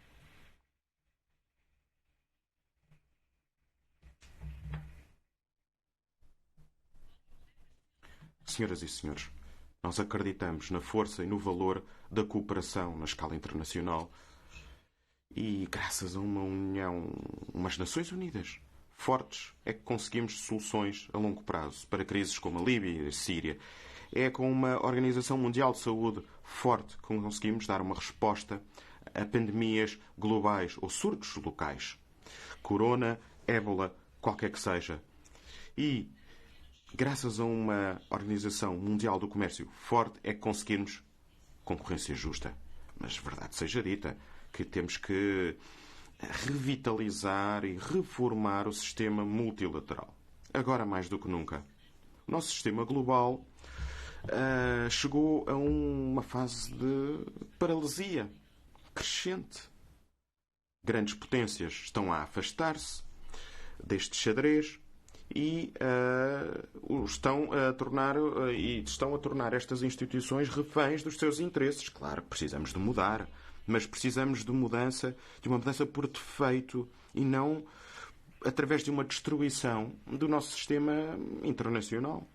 Senhoras e senhores, nós acreditamos na força e no valor da cooperação na escala internacional e, graças a uma União, umas Nações Unidas fortes, é que conseguimos soluções a longo prazo para crises como a Líbia e a Síria. É com uma Organização Mundial de Saúde forte que conseguimos dar uma resposta a pandemias globais ou surtos locais. Corona, ébola, qualquer que seja. E graças a uma Organização Mundial do Comércio forte é que conseguimos concorrência justa. Mas verdade seja dita que temos que revitalizar e reformar o sistema multilateral. Agora mais do que nunca. O nosso sistema global chegou a uma fase de paralisia crescente. Grandes potências estão a afastar-se deste xadrez e estão a tornar estas instituições reféns dos seus interesses. Claro que precisamos de mudar, mas precisamos de uma mudança por defeito e não através de uma destruição do nosso sistema internacional.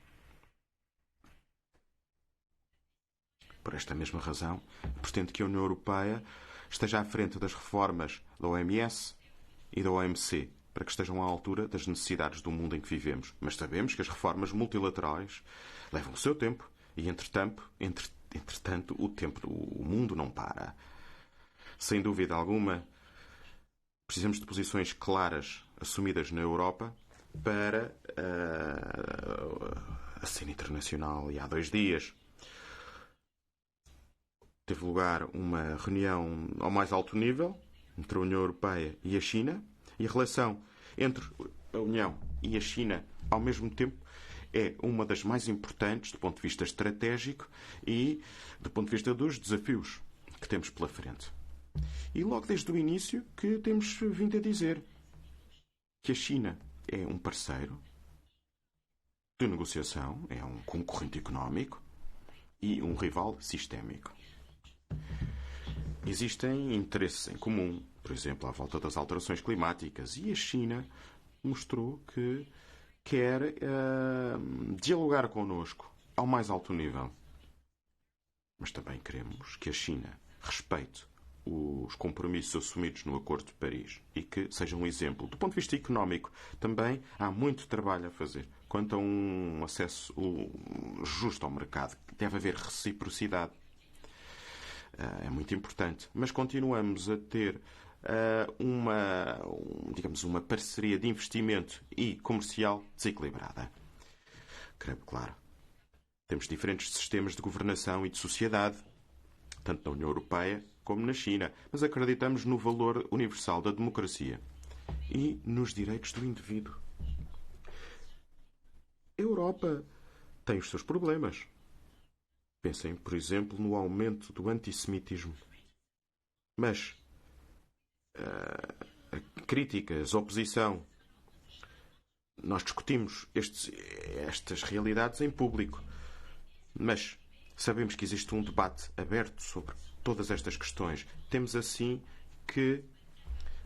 Por esta mesma razão, pretendo que a União Europeia esteja à frente das reformas da OMS e da OMC, para que estejam à altura das necessidades do mundo em que vivemos. Mas sabemos que as reformas multilaterais levam o seu tempo e, entretanto, o mundo não para. Sem dúvida alguma, precisamos de posições claras assumidas na Europa para a cena internacional. E há 2 dias teve lugar uma reunião ao mais alto nível entre a União Europeia e a China. E a relação entre a União e a China, ao mesmo tempo, é uma das mais importantes do ponto de vista estratégico e do ponto de vista dos desafios que temos pela frente. E logo desde o início que temos vindo a dizer que a China é um parceiro de negociação, é um concorrente económico e um rival sistémico. Existem interesses em comum, por exemplo, à volta das alterações climáticas, e a China mostrou que quer dialogar connosco ao mais alto nível. Mas também queremos que a China respeite os compromissos assumidos no Acordo de Paris e que seja um exemplo. Do ponto de vista económico, também há muito trabalho a fazer. Quanto a um acesso justo ao mercado, deve haver reciprocidade. É muito importante. Mas continuamos a ter uma parceria de investimento e comercial desequilibrada. Claro, temos diferentes sistemas de governação e de sociedade, tanto na União Europeia como na China, mas acreditamos no valor universal da democracia e nos direitos do indivíduo. A Europa tem os seus problemas. Pensem, por exemplo, no aumento do antissemitismo. Mas críticas, oposição, nós discutimos estas realidades em público. Mas sabemos que existe um debate aberto sobre todas estas questões. Temos, assim, que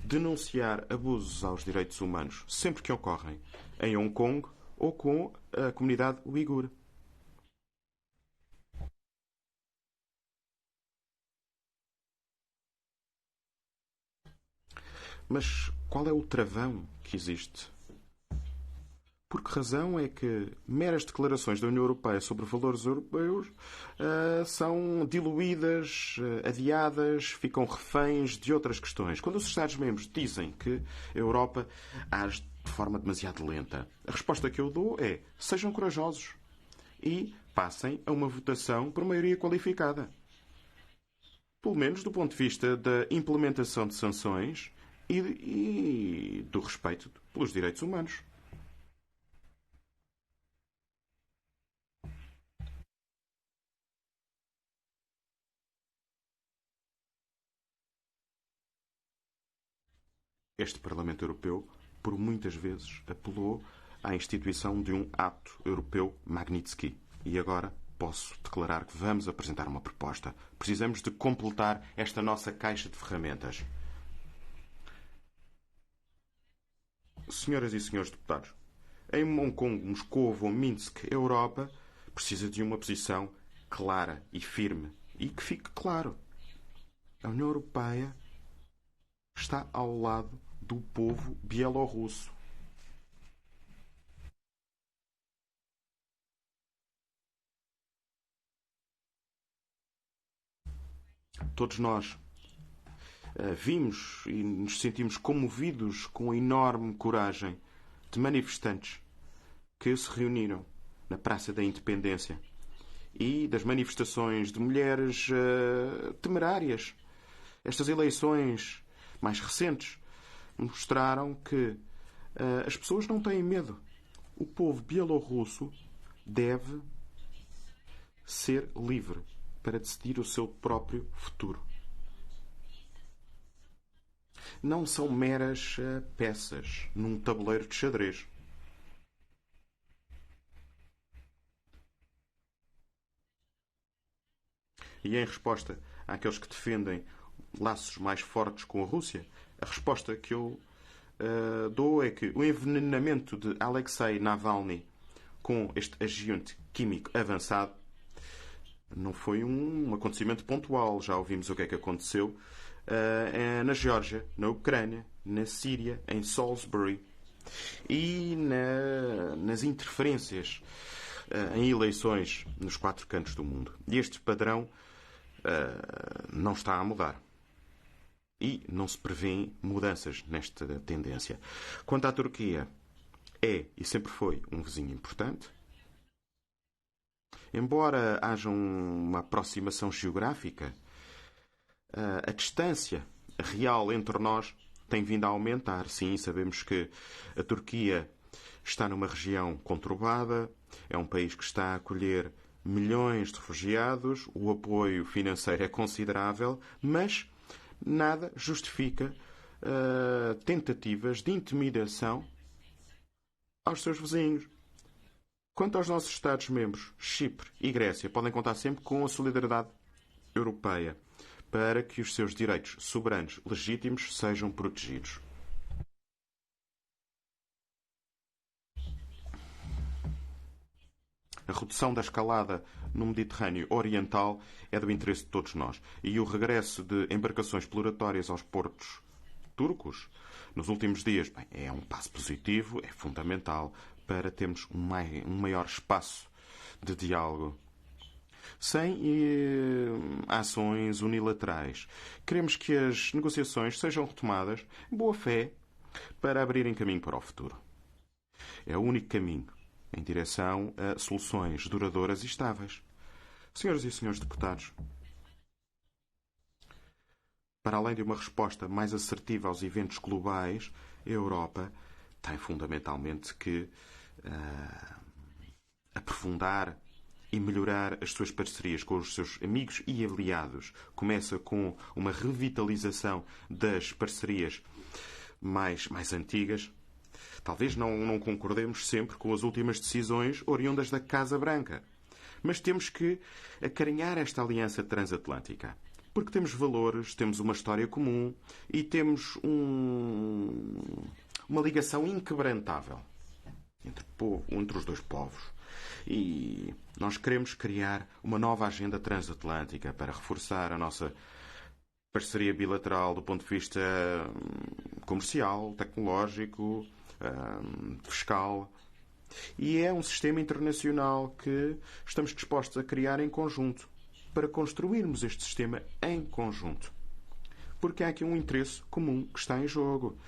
denunciar abusos aos direitos humanos sempre que ocorrem em Hong Kong ou com a comunidade uigur. Mas qual é o travão que existe? Por que razão é que meras declarações da União Europeia sobre valores europeus são diluídas, adiadas, ficam reféns de outras questões? Quando os Estados-membros dizem que a Europa age de forma demasiado lenta, a resposta que eu dou é: sejam corajosos e passem a uma votação por maioria qualificada. Pelo menos do ponto de vista da implementação de sanções e do respeito pelos direitos humanos. Este Parlamento Europeu, por muitas vezes, apelou à instituição de um ato europeu Magnitsky. E agora posso declarar que vamos apresentar uma proposta. Precisamos de completar esta nossa caixa de ferramentas. Senhoras e senhores deputados, em Hong Kong, Moscovo ou Minsk, a Europa precisa de uma posição clara e firme. E que fique claro: a União Europeia está ao lado do povo bielorrusso. Todos nós vimos e nos sentimos comovidos com a enorme coragem de manifestantes que se reuniram na Praça da Independência e das manifestações de mulheres temerárias. Estas eleições mais recentes mostraram que as pessoas não têm medo. O povo bielorrusso deve ser livre para decidir o seu próprio futuro. Não são meras peças num tabuleiro de xadrez. E em resposta àqueles que defendem laços mais fortes com a Rússia, a resposta que eu dou é que o envenenamento de Alexei Navalny com este agente químico avançado não foi um acontecimento pontual. Já ouvimos o que é que aconteceu na Geórgia, na Ucrânia, na Síria, em Salisbury e nas interferências em eleições nos 4 cantos do mundo. E este padrão não está a mudar. E não se prevêem mudanças nesta tendência. Quanto à Turquia, é e sempre foi um vizinho importante. Embora haja uma aproximação geográfica, a distância real entre nós tem vindo a aumentar. Sim, sabemos que a Turquia está numa região conturbada, é um país que está a acolher milhões de refugiados, o apoio financeiro é considerável, mas nada justifica tentativas de intimidação aos seus vizinhos. Quanto aos nossos Estados-membros, Chipre e Grécia podem contar sempre com a solidariedade europeia para que os seus direitos soberanos legítimos sejam protegidos. A redução da escalada no Mediterrâneo Oriental é do interesse de todos nós. E o regresso de embarcações exploratórias aos portos turcos nos últimos dias é um passo positivo, é fundamental para termos um maior espaço de diálogo. Sem ações unilaterais. Queremos que as negociações sejam retomadas em boa fé para abrirem caminho para o futuro. É o único caminho em direção a soluções duradouras e estáveis. Senhoras e senhores deputados, para além de uma resposta mais assertiva aos eventos globais, a Europa tem fundamentalmente que aprofundar e melhorar as suas parcerias com os seus amigos e aliados. Começa com uma revitalização das parcerias mais antigas. Talvez não concordemos sempre com as últimas decisões oriundas da Casa Branca, mas temos que acarinhar esta aliança transatlântica, porque temos valores, temos uma história comum e temos uma ligação inquebrantável entre os dois povos. E nós queremos criar uma nova agenda transatlântica para reforçar a nossa parceria bilateral do ponto de vista comercial, tecnológico, fiscal. E é um sistema internacional que estamos dispostos a criar em conjunto, para construirmos este sistema em conjunto. Porque há aqui um interesse comum que está em jogo.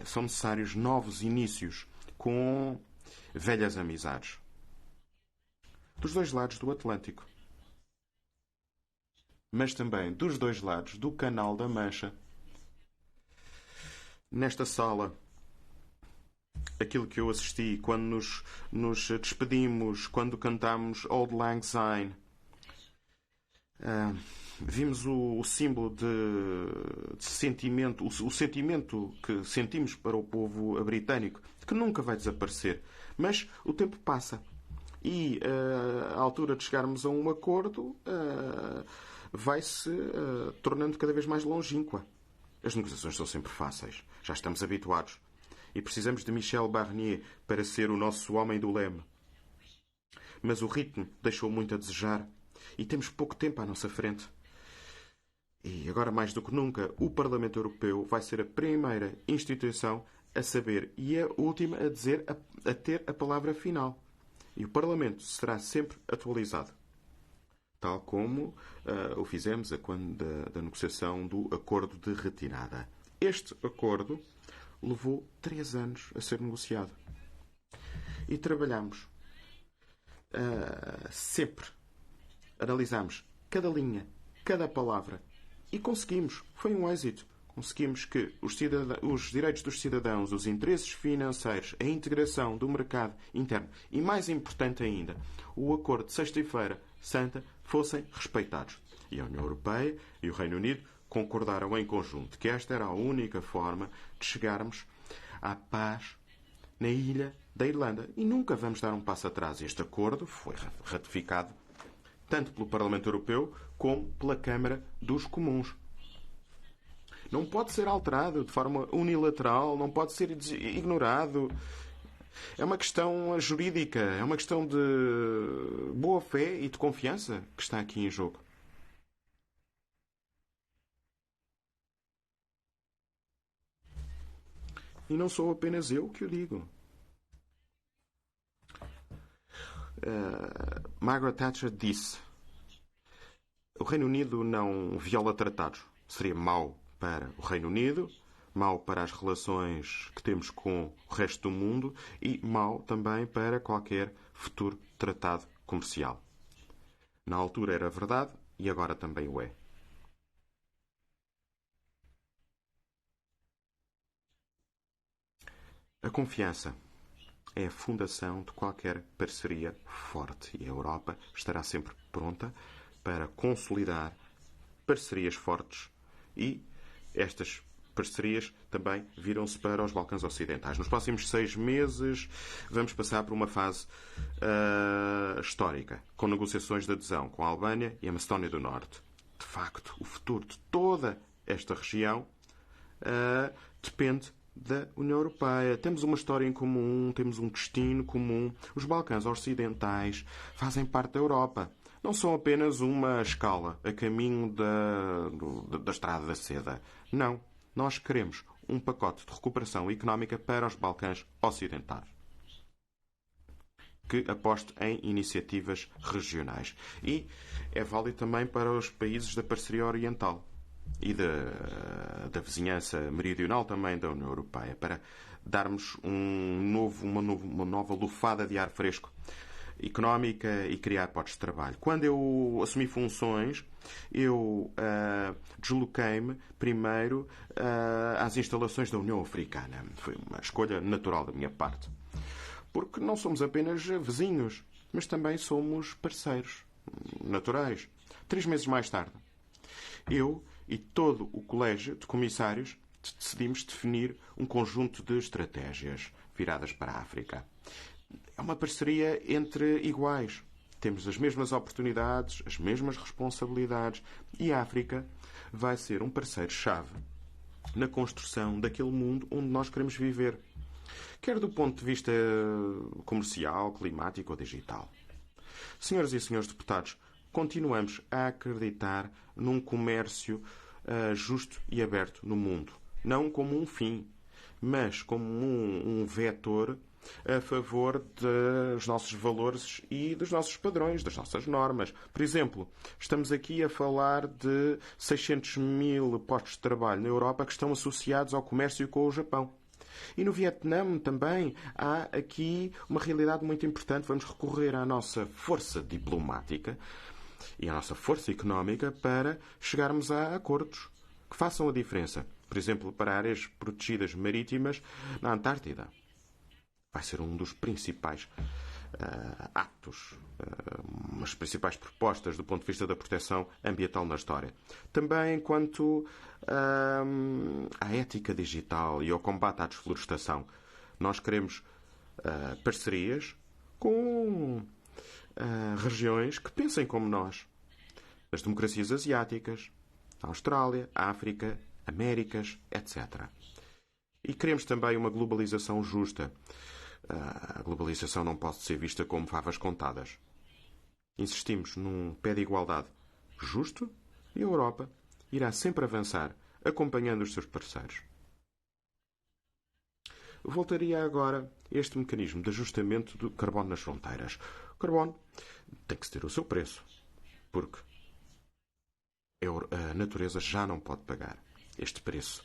São necessários novos inícios com velhas amizades. Dos dois lados do Atlântico. Mas também dos dois lados do Canal da Mancha. Nesta sala, aquilo que eu assisti quando nos despedimos, quando cantámos Auld Lang Syne, vimos o símbolo de sentimento, o sentimento que sentimos para o povo britânico, que nunca vai desaparecer. Mas o tempo passa e a altura de chegarmos a um acordo vai-se tornando cada vez mais longínqua. As negociações são sempre fáceis, já estamos habituados. E precisamos de Michel Barnier para ser o nosso homem do leme. Mas o ritmo deixou muito a desejar e temos pouco tempo à nossa frente. E agora, mais do que nunca, o Parlamento Europeu vai ser a primeira instituição a saber e a última a ter a palavra final. E o Parlamento será sempre atualizado. Tal como o fizemos quando da negociação do acordo de retirada. Este acordo levou 3 anos a ser negociado. E trabalhamos sempre. Analisámos cada linha, cada palavra. E conseguimos. Foi um êxito. Conseguimos que os direitos dos cidadãos, os interesses financeiros, a integração do mercado interno e, mais importante ainda, o acordo de Sexta-feira Santa fossem respeitados. E a União Europeia e o Reino Unido concordaram em conjunto que esta era a única forma de chegarmos à paz na ilha da Irlanda. E nunca vamos dar um passo atrás. Este acordo foi ratificado tanto pelo Parlamento Europeu como pela Câmara dos Comuns. Não pode ser alterado de forma unilateral, não pode ser ignorado. É uma questão jurídica, é uma questão de boa-fé e de confiança que está aqui em jogo. E não sou apenas eu que o digo. Margaret Thatcher disse: o Reino Unido não viola tratados. Seria mau para o Reino Unido, mau para as relações que temos com o resto do mundo e mau também para qualquer futuro tratado comercial. Na altura era verdade e agora também o é. A confiança é a fundação de qualquer parceria forte e a Europa estará sempre pronta para consolidar parcerias fortes e estas parcerias também viram-se para os Balcãs Ocidentais. Nos próximos 6 meses vamos passar por uma fase histórica, com negociações de adesão com a Albânia e a Macedónia do Norte. De facto, o futuro de toda esta região depende da União Europeia. Temos uma história em comum, temos um destino comum. Os Balcãs Ocidentais fazem parte da Europa. Não são apenas uma escala a caminho da Estrada da Seda. Não. Nós queremos um pacote de recuperação económica para os Balcãs Ocidentais, que aposte em iniciativas regionais. E é válido também para os países da parceria oriental e da vizinhança meridional também da União Europeia, para darmos uma nova lufada de ar fresco económica e criar postos de trabalho. Quando eu assumi funções, eu desloquei-me primeiro às instalações da União Africana. Foi uma escolha natural da minha parte. Porque não somos apenas vizinhos, mas também somos parceiros naturais. 3 meses mais tarde, eu e todo o colégio de comissários decidimos definir um conjunto de estratégias viradas para a África. É uma parceria entre iguais. Temos as mesmas oportunidades, as mesmas responsabilidades e a África vai ser um parceiro-chave na construção daquele mundo onde nós queremos viver, quer do ponto de vista comercial, climático ou digital. Senhoras e senhores deputados, continuamos a acreditar num comércio justo e aberto no mundo. Não como um fim, mas como um vetor a favor dos nossos valores e dos nossos padrões, das nossas normas. Por exemplo, estamos aqui a falar de 600 mil postos de trabalho na Europa que estão associados ao comércio com o Japão. E no Vietnã também há aqui uma realidade muito importante. Vamos recorrer à nossa força diplomática e à nossa força económica para chegarmos a acordos que façam a diferença. Por exemplo, para áreas protegidas marítimas na Antártida. Vai ser um dos principais atos, umas principais propostas do ponto de vista da proteção ambiental na história. Também quanto à ética digital e ao combate à desflorestação. Nós queremos parcerias com regiões que pensem como nós. As democracias asiáticas, a Austrália, a África, Américas, etc. E queremos também uma globalização justa. A globalização não pode ser vista como favas contadas. Insistimos num pé de igualdade justo e a Europa irá sempre avançar, acompanhando os seus parceiros. Voltaria agora a este mecanismo de ajustamento do carbono nas fronteiras. O carbono tem que ter o seu preço, porque a natureza já não pode pagar este preço.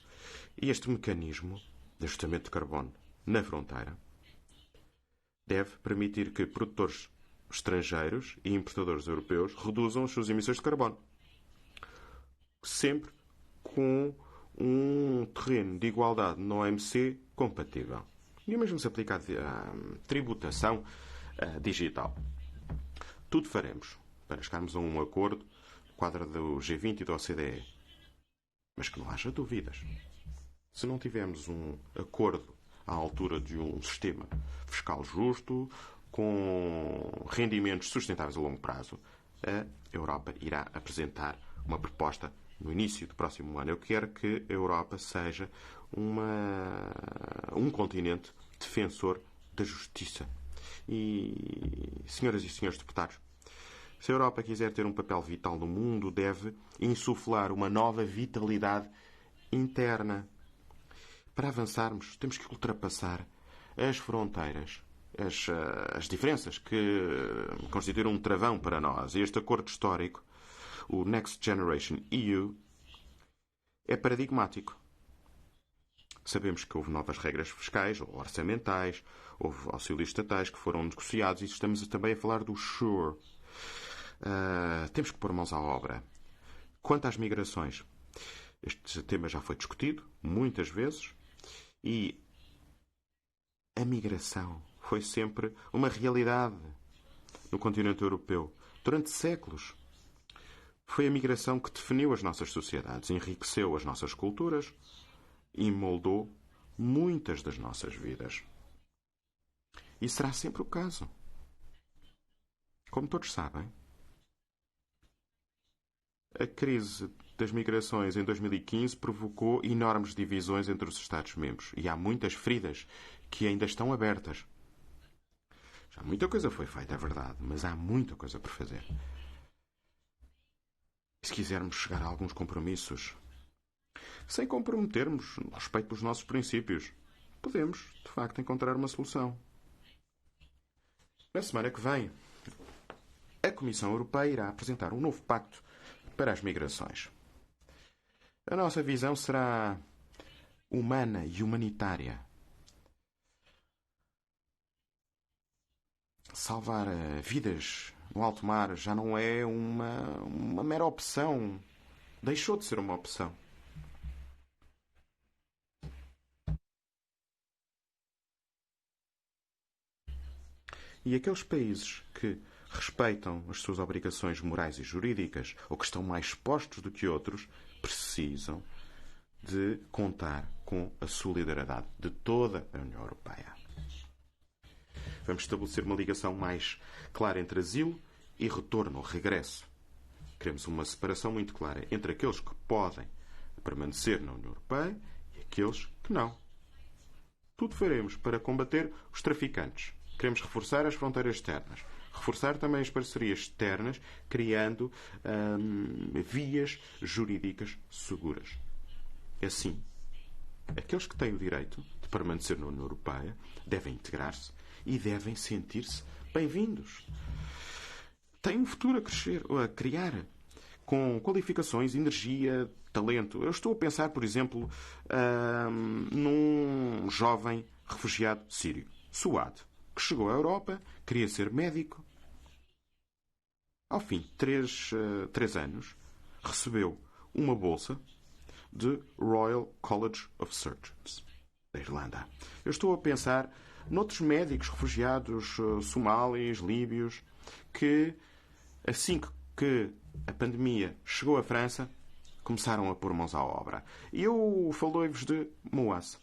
E este mecanismo de ajustamento de carbono na fronteira deve permitir que produtores estrangeiros e importadores europeus reduzam as suas emissões de carbono. Sempre com um terreno de igualdade na OMC compatível. E o mesmo se aplica à tributação digital. Tudo faremos para chegarmos a um acordo no quadro do G20 e da OCDE. Mas que não haja dúvidas. Se não tivermos um acordo à altura de um sistema fiscal justo, com rendimentos sustentáveis a longo prazo, a Europa irá apresentar uma proposta no início do próximo ano. Eu quero que a Europa seja um continente defensor da justiça. E, senhoras e senhores deputados, se a Europa quiser ter um papel vital no mundo, deve insuflar uma nova vitalidade interna. Para avançarmos, temos que ultrapassar as fronteiras, as diferenças que constituíram um travão para nós. E este acordo histórico, o Next Generation EU, é paradigmático. Sabemos que houve novas regras fiscais ou orçamentais, houve auxílios estatais que foram negociados e estamos também a falar do SURE. Temos que pôr mãos à obra. Quanto às migrações, este tema já foi discutido muitas vezes e a migração foi sempre uma realidade no continente europeu. Durante séculos, foi a migração que definiu as nossas sociedades, enriqueceu as nossas culturas e moldou muitas das nossas vidas. E será sempre o caso. Como todos sabem, a crise das migrações em 2015 provocou enormes divisões entre os Estados-membros e há muitas feridas que ainda estão abertas. Já muita coisa foi feita, é verdade, mas há muita coisa por fazer. E se quisermos chegar a alguns compromissos, sem comprometermos no respeito pelos nossos princípios, podemos, de facto, encontrar uma solução. Na semana que vem, a Comissão Europeia irá apresentar um novo pacto para as migrações. A nossa visão será humana e humanitária. Salvar vidas no alto mar já não é uma mera opção. Deixou de ser uma opção. E aqueles países que respeitam as suas obrigações morais e jurídicas ou que estão mais expostos do que outros precisam de contar com a solidariedade de toda a União Europeia. Vamos estabelecer uma ligação mais clara entre asilo e retorno, ou regresso. Queremos uma separação muito clara entre aqueles que podem permanecer na União Europeia e aqueles que não. Tudo faremos para combater os traficantes. Queremos reforçar as fronteiras externas. Reforçar também as parcerias externas, criando vias jurídicas seguras. Assim, aqueles que têm o direito de permanecer na União Europeia devem integrar-se e devem sentir-se bem-vindos. Têm um futuro a crescer, a criar, com qualificações, energia, talento. Eu estou a pensar, por exemplo, num jovem refugiado sírio, Suad, que chegou à Europa, queria ser médico. Ao fim de 3 anos, recebeu uma bolsa de Royal College of Surgeons, da Irlanda. Eu estou a pensar noutros médicos refugiados somalis, líbios, que, assim que a pandemia chegou à França, começaram a pôr mãos à obra. E eu falei-vos de Mouass,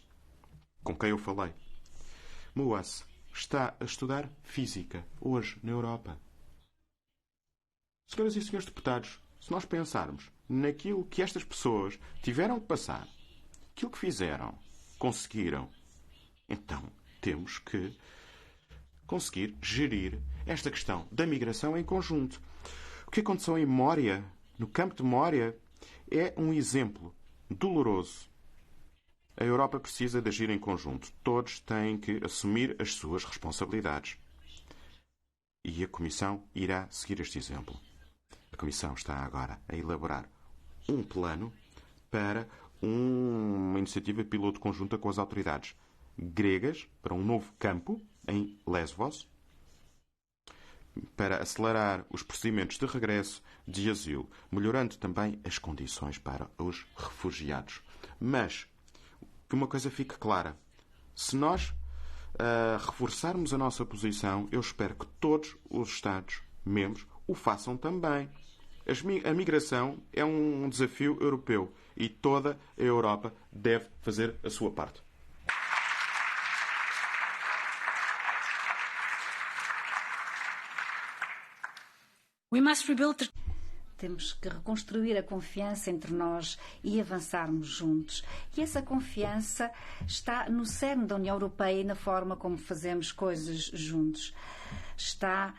com quem eu falei. Mouass está a estudar Física, hoje, na Europa. Senhoras e senhores deputados, se nós pensarmos naquilo que estas pessoas tiveram que passar, aquilo que fizeram, conseguiram, então temos que conseguir gerir esta questão da migração em conjunto. O que aconteceu em Mória, no campo de Mória, é um exemplo doloroso. A Europa precisa de agir em conjunto. Todos têm que assumir as suas responsabilidades. E a Comissão irá seguir este exemplo. A Comissão está agora a elaborar um plano para uma iniciativa piloto conjunta com as autoridades gregas para um novo campo em Lesvos, para acelerar os procedimentos de regresso de asilo, melhorando também as condições para os refugiados. Mas que uma coisa fique clara: se nós reforçarmos a nossa posição, eu espero que todos os Estados-membros o façam também. A migração é um desafio europeu e toda a Europa deve fazer a sua parte. We must rebuild. Temos que reconstruir a confiança entre nós e avançarmos juntos. E essa confiança está no cerne da União Europeia e na forma como fazemos coisas juntos. Está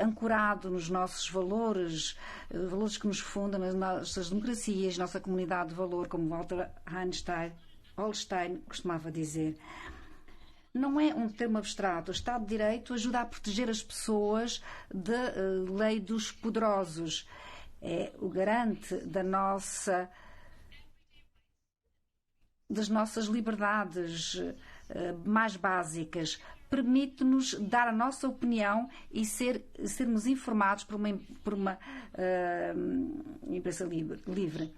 ancorado nos nossos valores, valores que nos fundam nas nossas democracias, nossa comunidade de valor, como Walter Holstein costumava dizer. Não é um termo abstrato. O Estado de Direito ajuda a proteger as pessoas da lei dos poderosos. É o garante das nossas liberdades mais básicas. Permite-nos dar a nossa opinião e sermos informados por uma imprensa livre.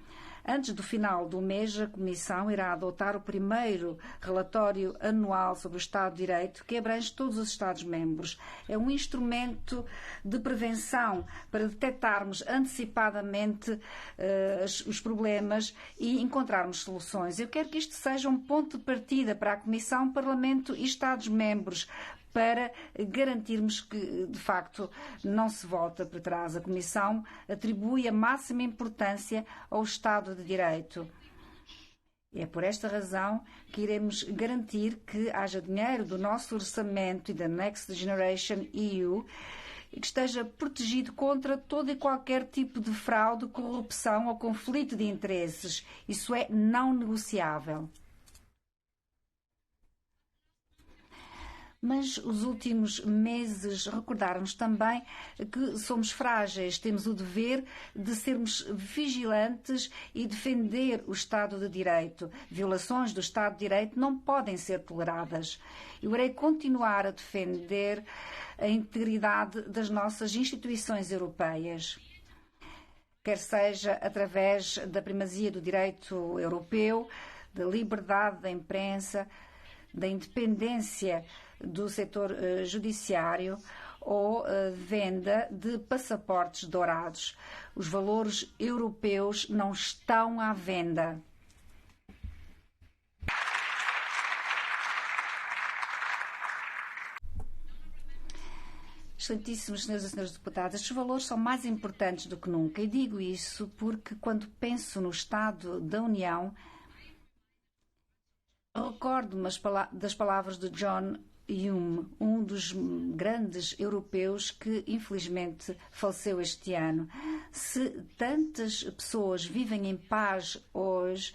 Antes do final do mês, a Comissão irá adotar o primeiro relatório anual sobre o Estado de Direito, que abrange todos os Estados-membros. É um instrumento de prevenção para detectarmos antecipadamente os problemas e encontrarmos soluções. Eu quero que isto seja um ponto de partida para a Comissão, Parlamento e Estados-membros, para garantirmos que, de facto, não se volta para trás. A Comissão atribui a máxima importância ao Estado de Direito. É por esta razão que iremos garantir que haja dinheiro do nosso orçamento e da Next Generation EU que esteja protegido contra todo e qualquer tipo de fraude, corrupção ou conflito de interesses. Isso é não negociável. Mas os últimos meses recordaram-nos também que somos frágeis, temos o dever de sermos vigilantes e defender o Estado de Direito. Violações do Estado de Direito não podem ser toleradas. Eu irei continuar a defender a integridade das nossas instituições europeias, quer seja através da primazia do direito europeu, da liberdade da imprensa, da independência do setor judiciário ou venda de passaportes dourados. Os valores europeus não estão à venda. Excelentíssimos senhores e senhores deputados, estes valores são mais importantes do que nunca. E digo isso porque, quando penso no Estado da União, recordo-me das palavras de John Hume, um dos grandes europeus que infelizmente faleceu este ano. Se tantas pessoas vivem em paz hoje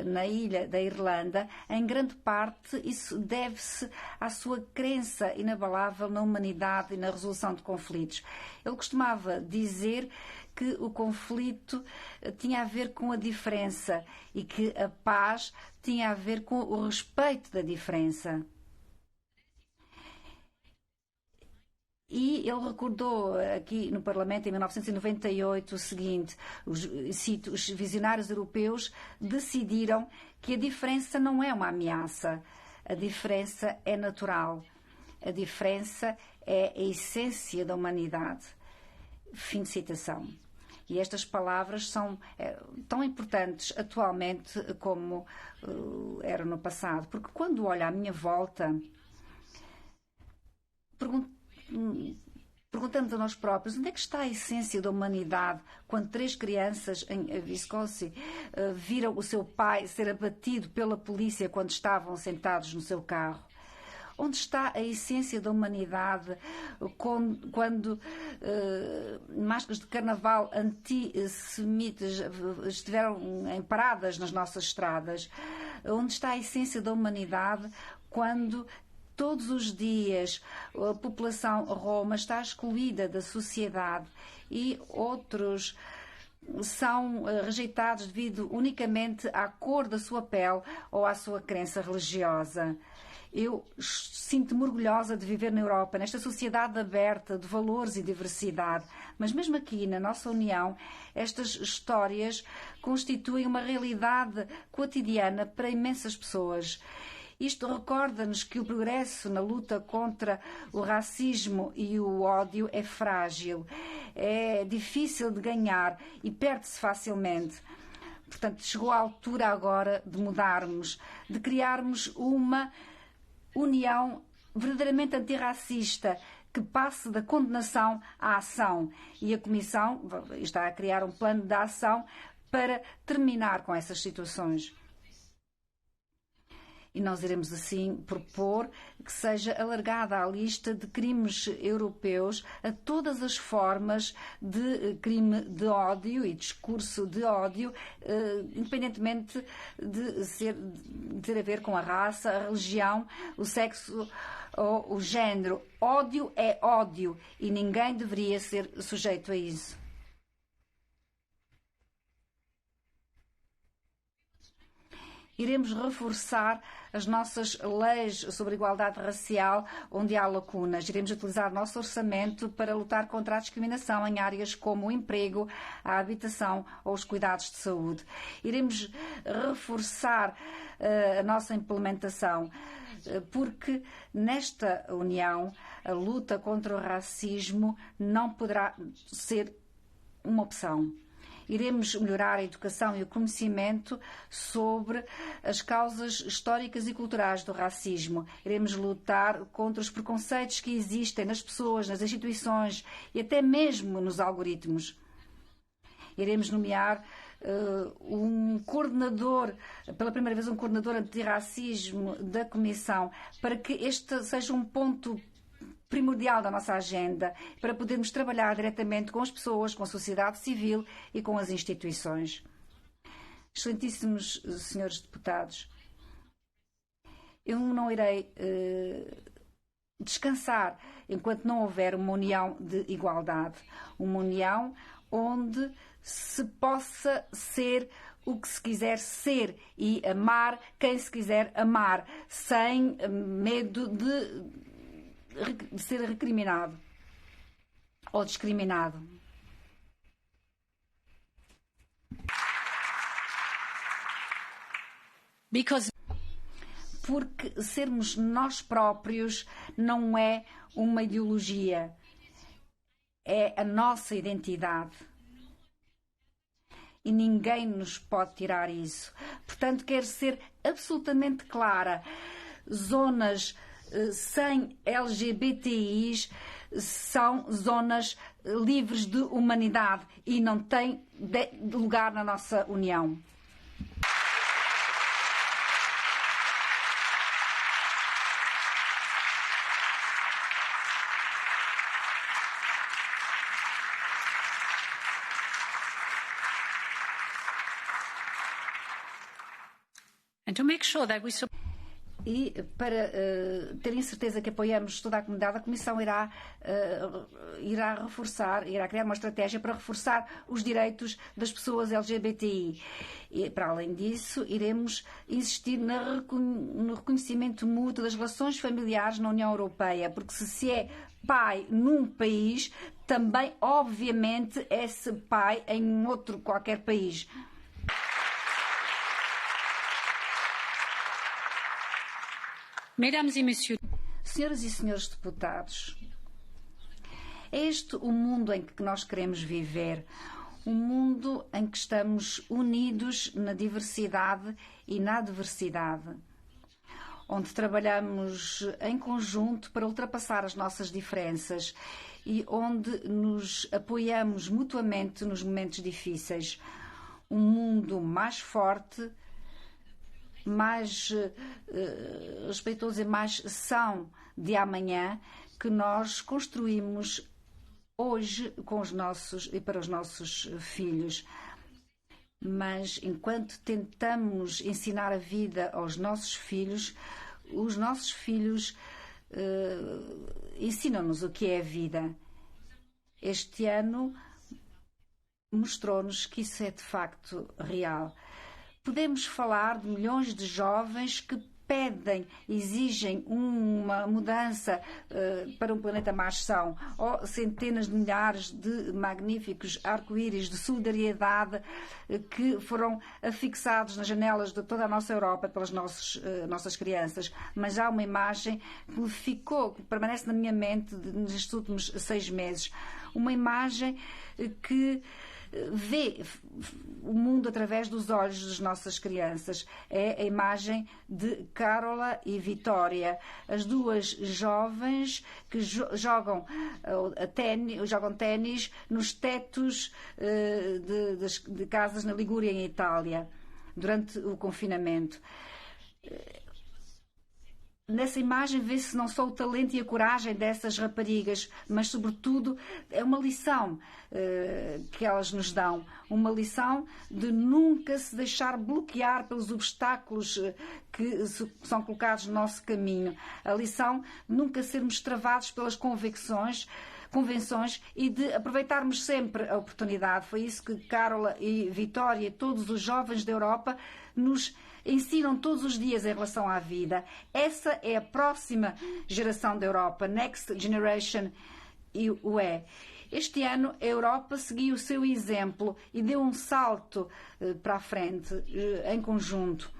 na ilha da Irlanda, em grande parte isso deve-se à sua crença inabalável na humanidade e na resolução de conflitos. Ele costumava dizer que o conflito tinha a ver com a diferença e que a paz tinha a ver com o respeito da diferença. E ele recordou aqui no Parlamento, em 1998, o seguinte, cito, os visionários europeus decidiram que a diferença não é uma ameaça, a diferença é natural, a diferença é a essência da humanidade. Fim de citação. E estas palavras são tão importantes atualmente como eram no passado, porque quando olho à minha volta, perguntamos a nós próprios onde é que está a essência da humanidade quando 3 crianças em Wisconsin viram o seu pai ser abatido pela polícia quando estavam sentados no seu carro. Onde está a essência da humanidade quando máscaras de carnaval antissemitas estiveram em paradas nas nossas estradas? Onde está a essência da humanidade quando todos os dias a população roma está excluída da sociedade e outros são rejeitados devido unicamente à cor da sua pele ou à sua crença religiosa? Eu sinto-me orgulhosa de viver na Europa, nesta sociedade aberta de valores e diversidade. Mas mesmo aqui, na nossa União, estas histórias constituem uma realidade cotidiana para imensas pessoas. Isto recorda-nos que o progresso na luta contra o racismo e o ódio é frágil, é difícil de ganhar e perde-se facilmente. Portanto, chegou a altura agora de mudarmos, de criarmos uma união verdadeiramente antirracista que passe da condenação à ação. E a Comissão está a criar um plano de ação para terminar com essas situações. E nós iremos assim propor que seja alargada a lista de crimes europeus a todas as formas de crime de ódio e discurso de ódio, independentemente de ter a ver com a raça, a religião, o sexo ou o género. Ódio é ódio e ninguém deveria ser sujeito a isso. Iremos reforçar as nossas leis sobre igualdade racial onde há lacunas. Iremos utilizar o nosso orçamento para lutar contra a discriminação em áreas como o emprego, a habitação ou os cuidados de saúde. Iremos reforçar a nossa implementação, porque nesta União a luta contra o racismo não poderá ser uma opção. Iremos melhorar a educação e o conhecimento sobre as causas históricas e culturais do racismo. Iremos lutar contra os preconceitos que existem nas pessoas, nas instituições e até mesmo nos algoritmos. Iremos nomear um coordenador, pela primeira vez um coordenador antirracismo da Comissão, para que este seja um ponto primordial da nossa agenda, para podermos trabalhar diretamente com as pessoas, com a sociedade civil e com as instituições. Excelentíssimos senhores deputados, eu não irei descansar enquanto não houver uma união de igualdade, uma união onde se possa ser o que se quiser ser e amar quem se quiser amar, sem medo de ser recriminado ou discriminado. Porque sermos nós próprios não é uma ideologia, é a nossa identidade. E ninguém nos pode tirar isso. Portanto, quero ser absolutamente clara. Zonas sem LGBTIs são zonas livres de humanidade e não têm lugar na nossa União. And to make sure that we E para terem certeza que apoiamos toda a comunidade, a Comissão irá criar uma estratégia para reforçar os direitos das pessoas LGBTI. E, para além disso, iremos insistir no reconhecimento mútuo das relações familiares na União Europeia, porque se é pai num país, também, obviamente, é-se pai em outro qualquer país. Mesdames et messieurs, Senhoras e senhores deputados, é este o mundo em que nós queremos viver, um mundo em que estamos unidos na diversidade e na diversidade, onde trabalhamos em conjunto para ultrapassar as nossas diferenças e onde nos apoiamos mutuamente nos momentos difíceis. Um mundo mais forte, mais respeitoso e mais são de amanhã que nós construímos hoje com os nossos e para os nossos filhos. Mas enquanto tentamos ensinar a vida aos nossos filhos, os nossos filhos ensinam-nos o que é a vida. Este ano mostrou-nos que isso é de facto real. Podemos falar de milhões de jovens que pedem, exigem uma mudança para um planeta mais são, ou centenas de milhares de magníficos arco-íris de solidariedade que foram afixados nas janelas de toda a nossa Europa pelas nossas crianças. Mas há uma imagem que permanece na minha mente nestes últimos 6 meses. Uma imagem que vê o mundo através dos olhos das nossas crianças. É a imagem de Carola e Vitória, as duas jovens que jogam ténis nos tetos de casas na Ligúria, em Itália, durante o confinamento. Nessa imagem vê-se não só o talento e a coragem dessas raparigas, mas, sobretudo, é uma lição que elas nos dão. Uma lição de nunca se deixar bloquear pelos obstáculos que são colocados no nosso caminho. A lição de nunca sermos travados pelas convenções e de aproveitarmos sempre a oportunidade. Foi isso que Carola e Vitória e todos os jovens da Europa nos ensinam todos os dias em relação à vida. Essa é a próxima geração da Europa, Next Generation UE. Este ano a Europa seguiu o seu exemplo e deu um salto para a frente em conjunto.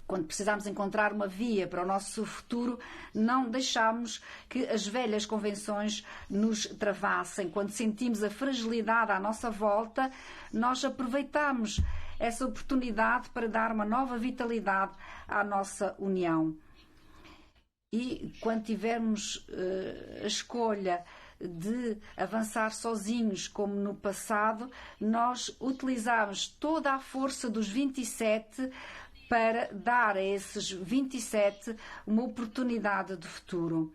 Quando precisámos encontrar uma via para o nosso futuro, não deixámos que as velhas convenções nos travassem. Quando sentimos a fragilidade à nossa volta, nós aproveitámos essa oportunidade para dar uma nova vitalidade à nossa União. E quando tivermos a escolha de avançar sozinhos, como no passado, nós utilizamos toda a força dos 27 para dar a esses 27 uma oportunidade de futuro.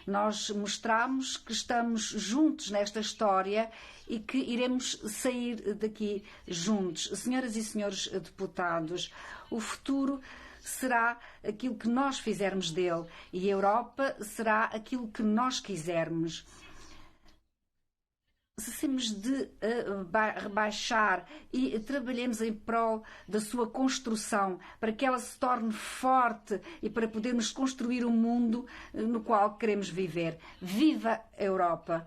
Nós mostramos que estamos juntos nesta história e que iremos sair daqui juntos. Senhoras e senhores deputados, o futuro será aquilo que nós fizermos dele e a Europa será aquilo que nós quisermos. Cessemos de rebaixar e trabalhemos em prol da sua construção, para que ela se torne forte e para podermos construir um mundo no qual queremos viver. Viva a Europa!